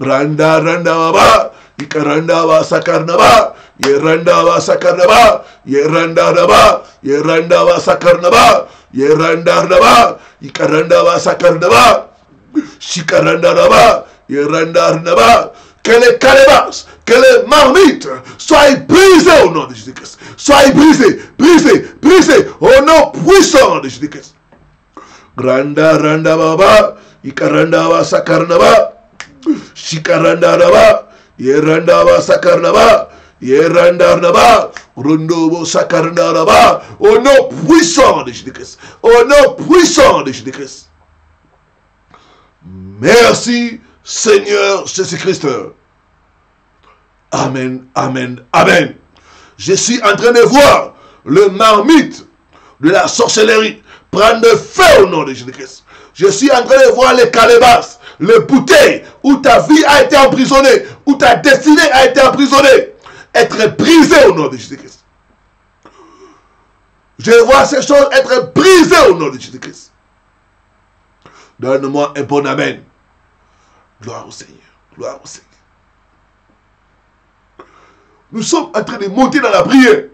Randa, randa, baba, ikaranda, wasakarnaba, yeranda, wasakarnaba, yeranda, raba, yeranda, wasakarnaba. Yeranda raba, ikaranda va sakarnaba, shikaranda raba, yeranda raba. Que les calebasses, que les marmites soient brisées au nom de Jésus-Christ. Soient brisées, brisées, brisées au nom puissant de Jésus-Christ. Randa randa baba, ikaranda va sakarnaba, shikaranda raba, yeranda va sakarnaba. Yerandarnaba, Rundobo Sakarnaraba, au nom puissant de Jésus-Christ, au nom puissant de Jésus-Christ. Merci Seigneur Jésus-Christ. Amen, amen, amen. Je suis en train de voir le marmite de la sorcellerie prendre feu au nom de Jésus-Christ. Je suis en train de voir les calebasses, les bouteilles où ta vie a été emprisonnée, où ta destinée a été emprisonnée, être brisée au nom de Jésus-Christ. Je vois ces choses être brisées au nom de Jésus-Christ. Donne-moi un bon amen. Gloire au Seigneur. Gloire au Seigneur. Nous sommes en train de monter dans la prière.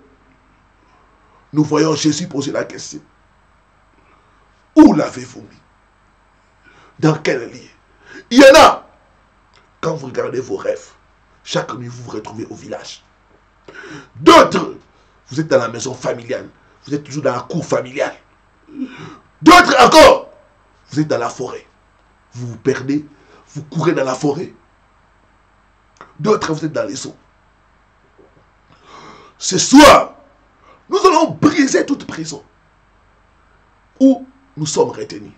Nous voyons Jésus poser la question. Où l'avez-vous mis? Dans quel lieu? Il y en a. Quand vous regardez vos rêves, chaque nuit vous vous retrouvez au village. D'autres, vous êtes dans la maison familiale. Vous êtes toujours dans la cour familiale. D'autres encore, vous êtes dans la forêt. Vous vous perdez, vous courez dans la forêt. D'autres, vous êtes dans les eaux. Ce soir, nous allons briser toute prison. Où nous sommes retenus.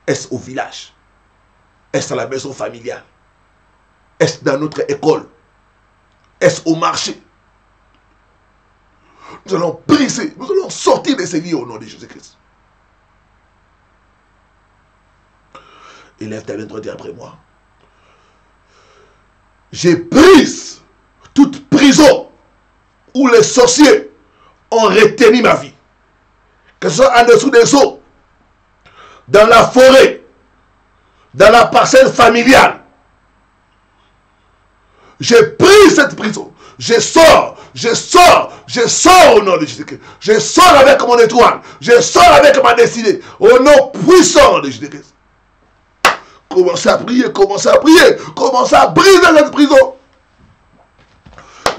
Est-ce au village? Est-ce à la maison familiale? Est-ce dans notre école? Est-ce au marché? Nous allons briser, nous allons sortir de ces lieux au nom de Jésus-Christ. Élève ta main droite, dis après moi. Je brise toute prison où les sorciers ont retenu ma vie. Que ce soit en dessous des eaux, dans la forêt, dans la parcelle familiale. Je brise cette prison. Je sors au nom de Jésus-Christ. Je sors avec mon étoile. Je sors avec ma destinée. Au nom puissant de Jésus-Christ. Commencez à prier, commencez à prier. Commencez à briser cette prison.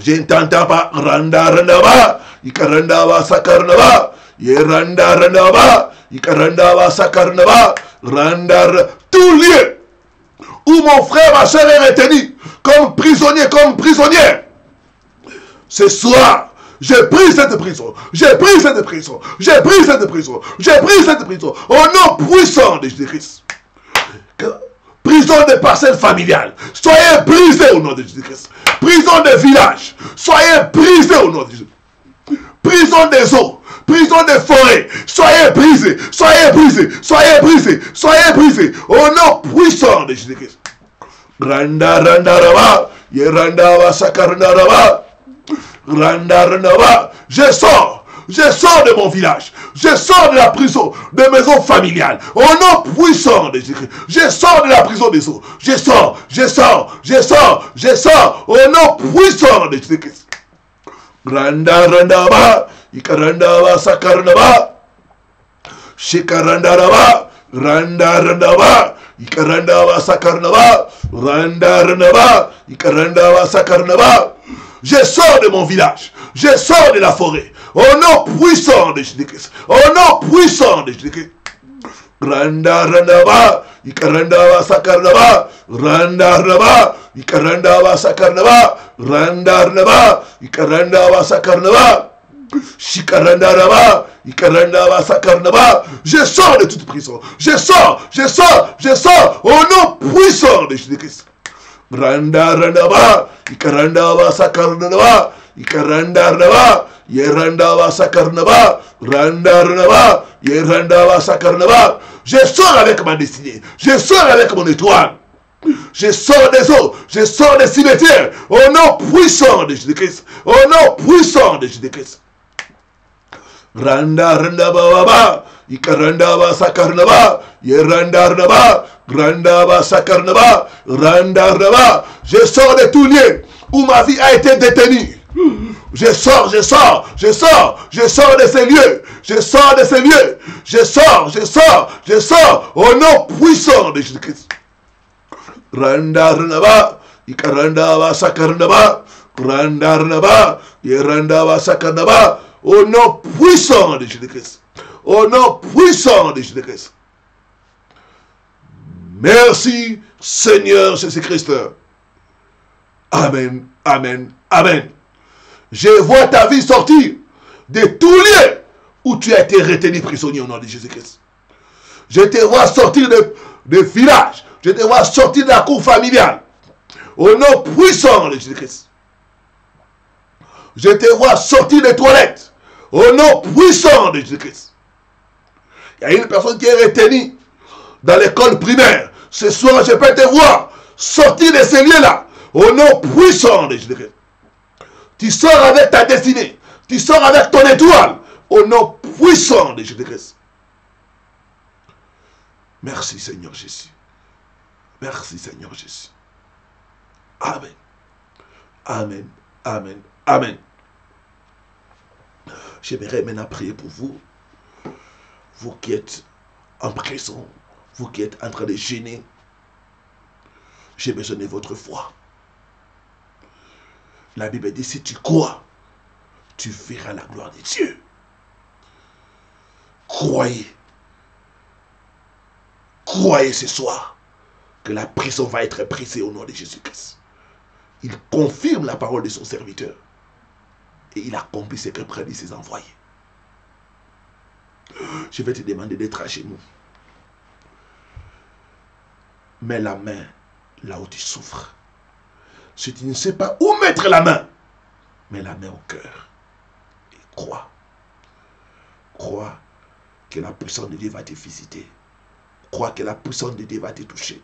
Je n'entends pas. Randa, randa, ba. Ikaranda, ba, sakarna, ye randa, randa, ba. Ikaranda, ba, sakarna, ba. Randa, tout lieu où mon frère, ma soeur est retenu comme prisonnier, comme prisonnière. Ce soir, j'ai pris cette prison. J'ai pris cette prison. J'ai pris cette prison. J'ai pris cette prison. Au nom puissant de Jésus-Christ. Prison des parcelles familiales. Soyez brisés au nom de Jésus-Christ. Prison des villages. Soyez brisés au nom de Jésus. Prison des eaux. Prison des forêts. Soyez brisés. Soyez brisés. Soyez brisés. Soyez brisés. Au nom puissant de Jésus-Christ. Randa randa raba. Yeranda wa sakaranda raba. Randa randa raba. Je sors de mon village. Je sors de la prison de maison familiale. Au nom puissant de Jésus-Christ. Je sors de la prison des eaux. Je sors. Au nom puissant de Jésus-Christ. Randa randa ba. Ikaranda ba sakaranda ba. Shikaranda ba. Randa randa ba. Ikaranda ba sakaranda ba. Randa randa ba. Ikaranda ba sakaranda ba. Je sors de mon village. Je sors de la forêt. Au nom puissant de Jésus-Christ. Au nom puissant de Jésus-Christ. Randa randa ba. Ikaranda ba sakaranda ba. Randa randa ba. Ikaranda ba sakaranda ba. Randa randa ba. Ikaranda ba sakaranda ba. Shikaranda raba. Ikaranda ba sakaranda ba. Je sors de toute prison. Je sors. Au nom puissant de Jésus-Christ. Randa randa ba. Ikaranda ba sakaranda ba. Ikaranda randa ba. Yeranda ba sakaranda ba. Randa randa ba. Yeranda ba sakaranda ba. Je sors avec ma destinée. Je sors avec mon étoile. Je sors des eaux. Je sors des cimetières. Au nom puissant de Jésus-Christ. Au nom puissant de Jésus-Christ. Randa randa ba ba. Ikaranda ba sakaranda ba. Yeranda randa ba. Randa ba sakaranda ba. Randa randa ba. Je sors de tout lieu où ma vie a été détenue. Je sors de ces lieux. Je sors au nom puissant de Jésus-Christ. Randa randa ba. Ikaranda ba sakaranda ba. Randa randa ba. Yeranda ba sakaranda ba. Au nom puissant de Jésus-Christ. Au nom puissant de Jésus-Christ. Merci Seigneur Jésus-Christ. Amen, amen, amen. Je vois ta vie sortir de tous lieux où tu as été retenu prisonnier au nom de Jésus-Christ. Je te vois sortir de village. Je te vois sortir de la cour familiale. Au nom puissant de Jésus-Christ. Je te vois sortir des toilettes. Au nom puissant de Jésus-Christ. Il y a une personne qui est retenue dans l'école primaire. Ce soir, je peux te voir sortir de ces lieux-là. Au nom puissant de Jésus-Christ. Tu sors avec ta destinée. Tu sors avec ton étoile. Au nom puissant de Jésus-Christ. Merci Seigneur Jésus. Merci Seigneur Jésus. Amen. Amen. Amen. Amen. J'aimerais maintenant prier pour vous. Vous qui êtes en prison. Vous qui êtes en train de gêner. J'ai besoin de votre foi. La Bible dit, si tu crois, tu verras la gloire de Dieu. Croyez. Croyez ce soir que la prison va être brisée au nom de Jésus-Christ. Il confirme la parole de son serviteur. Et il accomplit ce que prédit ses envoyés. Je vais te demander d'être à genoux. Mets la main là où tu souffres. Si tu ne sais pas où mettre la main, mets la main au cœur. Et crois. Crois que la puissance de Dieu va te visiter. Crois que la puissance de Dieu va te toucher.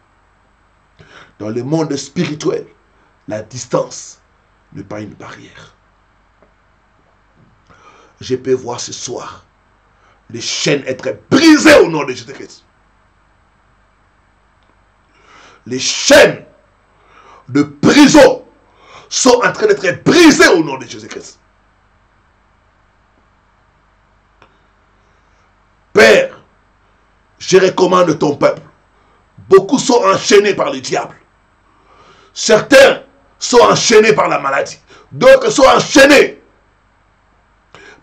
Dans le monde spirituel, la distance n'est pas une barrière. Je peux voir ce soir les chaînes être brisées au nom de Jésus-Christ. Les chaînes de prison sont en train d'être brisées au nom de Jésus-Christ. Père, je recommande ton peuple. Beaucoup sont enchaînés par le diable. Certains sont enchaînés par la maladie. D'autres sont enchaînés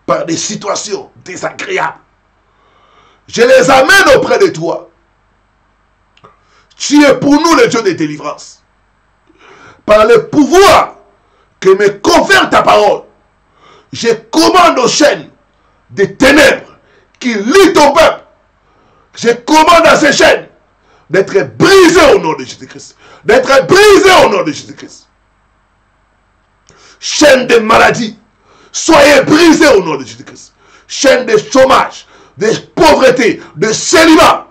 par des situations désagréables. Je les amène auprès de toi. Tu es pour nous le Dieu de délivrance. Par le pouvoir que me confère ta parole, je commande aux chaînes des ténèbres qui lient ton peuple. Je commande à ces chaînes d'être brisées au nom de Jésus-Christ. D'être brisées au nom de Jésus-Christ. Chaînes de maladie, soyez brisées au nom de Jésus-Christ. Chaînes de chômage, de pauvreté, de célibat.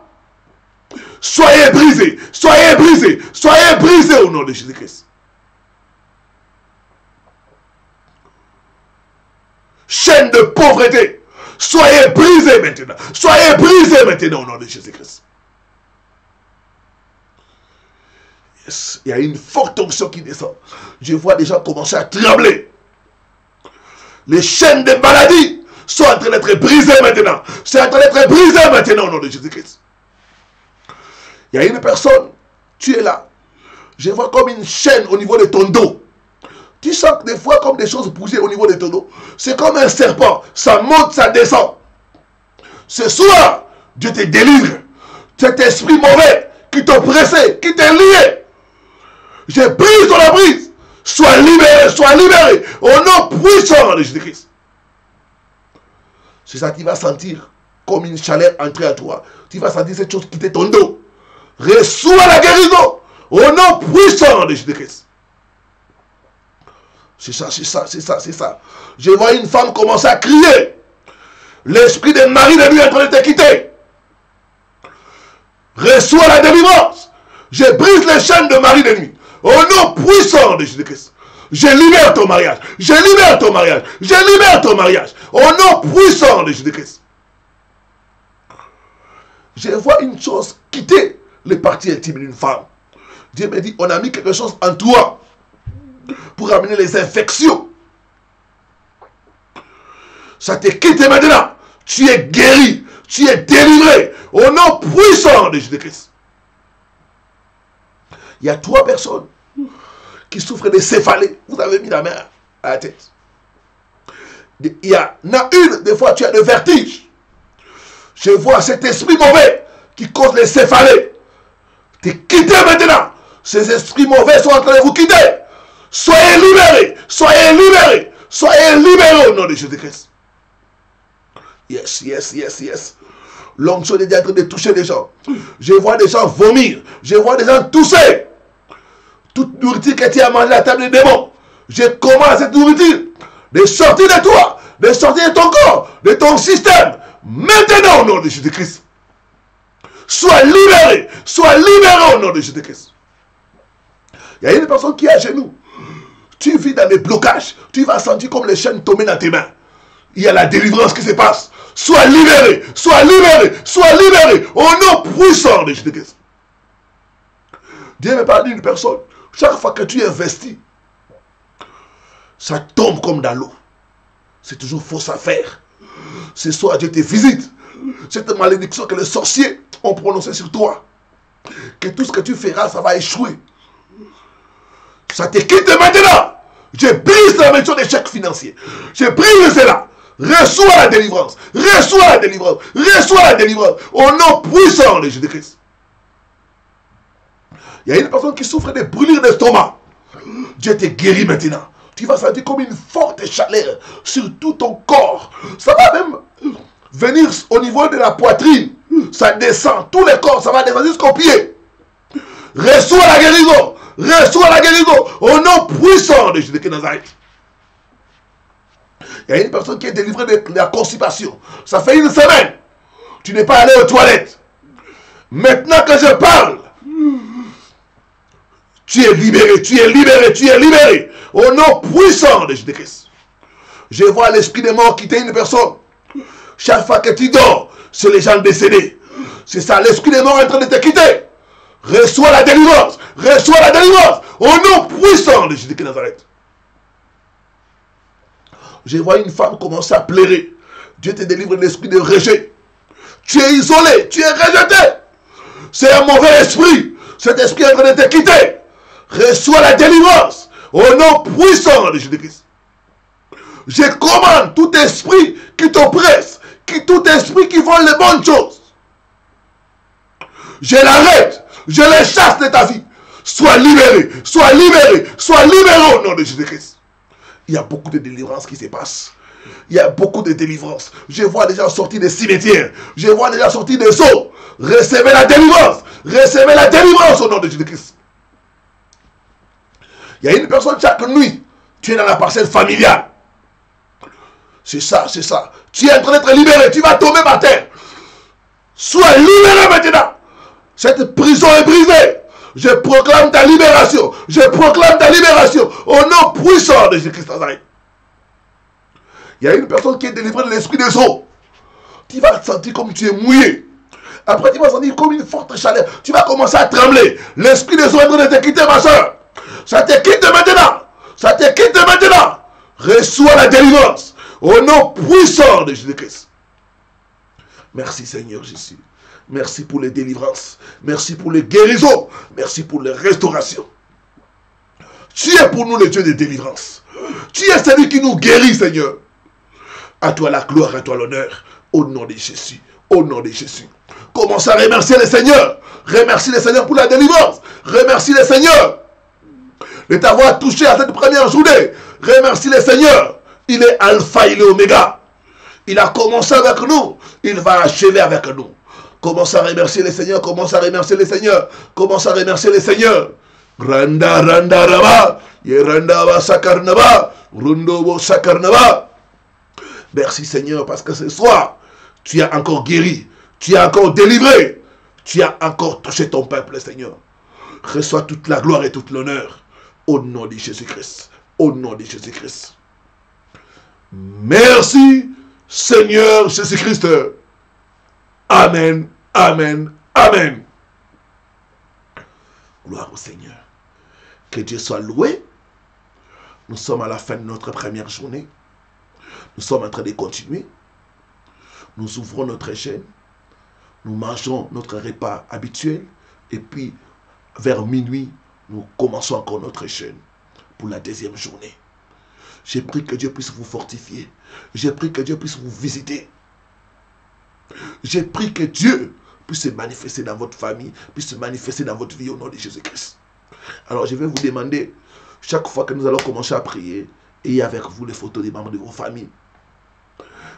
Soyez brisés, soyez brisés, soyez brisés au nom de Jésus-Christ. Chaîne de pauvreté, soyez brisés maintenant. Soyez brisés maintenant au nom de Jésus-Christ. Yes. Il y a une forte onction qui descend. Je vois des gens commencer à trembler. Les chaînes de maladie sont en train d'être brisées maintenant. C'est en train d'être brisé maintenant au nom de Jésus-Christ. Il y a une personne, tu es là. Je vois comme une chaîne au niveau de ton dos. Tu sens des fois comme des choses bouger au niveau de ton dos. C'est comme un serpent. Ça monte, ça descend. Ce soir, Dieu te délivre. Cet esprit mauvais qui t'oppressait, qui t'a lié. Je brise dans la brise. Sois libéré, sois libéré. Au nom puissant de Jésus-Christ. C'est ça, tu vas sentir comme une chaleur entrer à toi. Tu vas sentir cette chose quitter ton dos. Reçois la guérison. Au nom puissant de Jésus-Christ. C'est ça, c'est ça, c'est ça, c'est ça. Je vois une femme commencer à crier. L'esprit de mari de lui est en train de te quitter. Reçois la délivrance. Je brise les chaînes de mari de nuit. Au nom puissant de Jésus-Christ. Je libère ton mariage. Je libère ton mariage. Je libère ton mariage. Au nom puissant de Jésus-Christ. Je vois une chose quitter les parties intimes d'une femme. Dieu me dit, on a mis quelque chose en toi pour amener les infections. Ça te quitte maintenant. Tu es guéri. Tu es délivré. Au nom puissant de Jésus-Christ. Il y a 3 personnes qui souffrent de céphalée. Vous avez mis la main à la tête. Il y en a une, des fois tu as le vertige. Je vois cet esprit mauvais qui cause les céphalées. Te quittez maintenant. Ces esprits mauvais sont en train de vous quitter. Soyez libérés. Soyez libérés. Soyez libérés au nom de Jésus-Christ. Yes, yes, yes, yes. L'onction est en train de toucher les gens. Je vois des gens vomir. Je vois des gens tousser. Toute nourriture que tu as mangée à la table des démons. Je commande cette nourriture de sortir de toi, de sortir de ton corps, de ton système. Maintenant au nom de Jésus-Christ. sois libéré. Sois libéré au nom de Jésus-Christ. Il y a une personne qui est à genoux. Tu vis dans des blocages. Tu vas sentir comme les chaînes tomber dans tes mains. Il y a la délivrance qui se passe. Sois libéré. Sois libéré. Sois libéré. Au nom puissant de Jésus-Christ. Dieu me parle d'une personne. Chaque fois que tu investis, ça tombe comme dans l'eau. C'est toujours fausse affaire. Ce soir, Dieu te visite. Cette malédiction que les sorciers ont prononcée sur toi. Que tout ce que tu feras, ça va échouer. Ça te quitte maintenant. Je brise la malédiction des chèques financiers. Je brise cela. Reçois la délivrance. Reçois la délivrance. Reçois la délivrance. Au nom puissant de Jésus-Christ. Il y a une personne qui souffre de brûlures d'estomac. Dieu te guérit maintenant. Tu vas sentir comme une forte chaleur sur tout ton corps. Ça va même venir au niveau de la poitrine. Ça descend. Tout le corps, ça va descendre jusqu'aux pieds. Reçois la guérison. Reçois la guérison. Au nom puissant de Jésus de Nazareth. Il y a une personne qui est délivrée de la constipation. Ça fait une semaine. Tu n'es pas allé aux toilettes. Maintenant que je parle, tu es libéré, tu es libéré, tu es libéré. Au nom puissant de Jésus-Christ. Je vois l'esprit des morts quitter une personne. Chaque fois que tu dors, c'est les gens décédés. C'est ça, l'esprit des morts est en train de te quitter. Reçois la délivrance. Reçois la délivrance. Au nom puissant de Jésus de Nazareth. Je vois une femme commencer à pleurer. Dieu te délivre de l'esprit de rejet. Tu es isolé, tu es rejeté. C'est un mauvais esprit. Cet esprit est en train de te quitter. Reçois la délivrance au nom puissant de Jésus-Christ. Je commande tout esprit qui t'oppresse, tout esprit qui vole les bonnes choses. Je l'arrête, je les chasse de ta vie. Sois libéré, sois libéré, sois libéré au nom de Jésus-Christ. Il y a beaucoup de délivrances qui se passent. Il y a beaucoup de délivrances. Je vois des gens sortir des cimetières. Je vois des gens sortir des eaux. Recevez la délivrance. Recevez la délivrance au nom de Jésus-Christ. Il y a une personne chaque nuit. Tu es dans la parcelle familiale. C'est ça, c'est ça. Tu es en train d'être libéré. Tu vas tomber par terre. Sois libéré maintenant. Cette prison est brisée. Je proclame ta libération. Je proclame ta libération. Au nom puissant de Jésus-Christ Nazareth. Il y a une personne qui est délivrée de l'esprit des eaux. Tu vas te sentir comme tu es mouillé. Après, tu vas sentir comme une forte chaleur. Tu vas commencer à trembler. L'esprit des eaux est en train de te quitter, ma soeur. Ça te quitte maintenant. Ça te quitte maintenant. Reçois la délivrance. Au nom puissant de Jésus-Christ. Merci Seigneur Jésus. Merci pour les délivrances. Merci pour les guérisons. Merci pour les restaurations. Tu es pour nous le Dieu de délivrance. Tu es celui qui nous guérit, Seigneur. À toi la gloire, à toi l'honneur. Au nom de Jésus. Au nom de Jésus. Commence à remercier le Seigneur. Remercie le Seigneur pour la délivrance. Remercie le Seigneur de t'avoir touché à cette première journée. Remercie le Seigneur. Il est alpha, il est oméga. Il a commencé avec nous. Il va achever avec nous. Commence à remercier le Seigneur. Commence à remercier le Seigneur. Commence à remercier le Seigneur. Randa, randa, raba. Yeranda, va, sakarnaba. Rundo, sakarnaba. Merci Seigneur parce que ce soir, tu as encore guéri. Tu as encore délivré. Tu as encore touché ton peuple, Seigneur. Reçois toute la gloire et toute l'honneur. Au nom de Jésus-Christ. Au nom de Jésus-Christ. Merci, Seigneur Jésus-Christ. Amen, amen, amen. Gloire au Seigneur. Que Dieu soit loué. Nous sommes à la fin de notre première journée. Nous sommes en train de continuer. Nous ouvrons notre chaîne. Nous mangeons notre repas habituel. Et puis, vers minuit, nous commençons encore notre chaîne pour la deuxième journée. J'ai pris que Dieu puisse vous fortifier. J'ai pris que Dieu puisse vous visiter. J'ai pris que Dieu puisse se manifester dans votre famille, puisse se manifester dans votre vie au nom de Jésus-Christ. Alors je vais vous demander, chaque fois que nous allons commencer à prier, ayez avec vous les photos des membres de vos familles,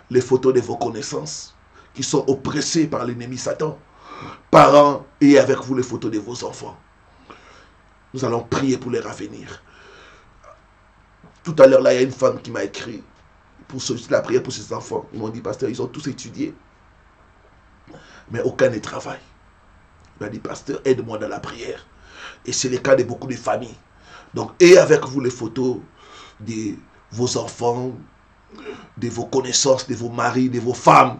les photos de vos connaissances qui sont oppressés par l'ennemi Satan. Parents, ayez avec vous les photos de vos enfants. Nous allons prier pour les ravenir. Tout à l'heure, là, il y a une femme qui m'a écrit pour solliciter la prière pour ses enfants. Ils m'ont dit, pasteur, ils ont tous étudié, mais aucun ne travaille. Il m'a dit, pasteur, aide-moi dans la prière. Et c'est le cas de beaucoup de familles. Donc, ayez avec vous les photos de vos enfants, de vos connaissances, de vos maris, de vos femmes,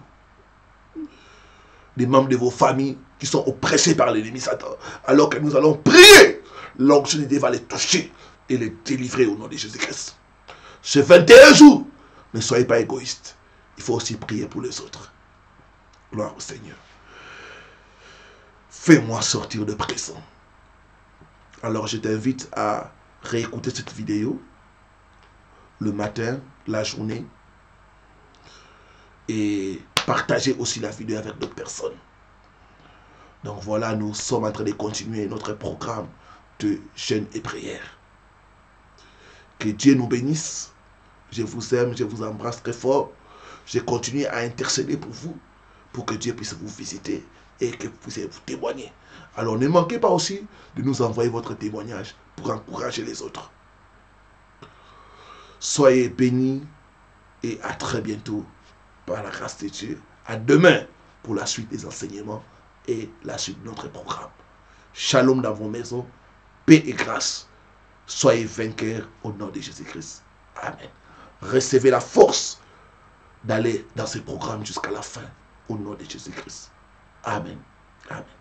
des membres de vos familles qui sont oppressés par l'ennemi Satan. Alors que nous allons prier, l'onction de Dieu va les toucher et les délivrer au nom de Jésus-Christ. Ce 21 jours, ne soyez pas égoïstes. Il faut aussi prier pour les autres. Gloire au Seigneur. Fais-moi sortir de prison. Alors je t'invite à réécouter cette vidéo le matin, la journée, et partager aussi la vidéo avec d'autres personnes. Donc voilà, nous sommes en train de continuer notre programme de jeûne et prière. Que Dieu nous bénisse. Je vous aime, je vous embrasse très fort. Je continue à intercéder pour vous, pour que Dieu puisse vous visiter et que vous puissiez vous témoigner. Alors ne manquez pas aussi de nous envoyer votre témoignage pour encourager les autres. Soyez bénis et à très bientôt par la grâce de Dieu. À demain pour la suite des enseignements et la suite de notre programme. Shalom dans vos maisons, paix et grâce. Soyez vainqueurs au nom de Jésus-Christ. Amen. Recevez la force d'aller dans ce programme jusqu'à la fin au nom de Jésus-Christ. Amen. Amen.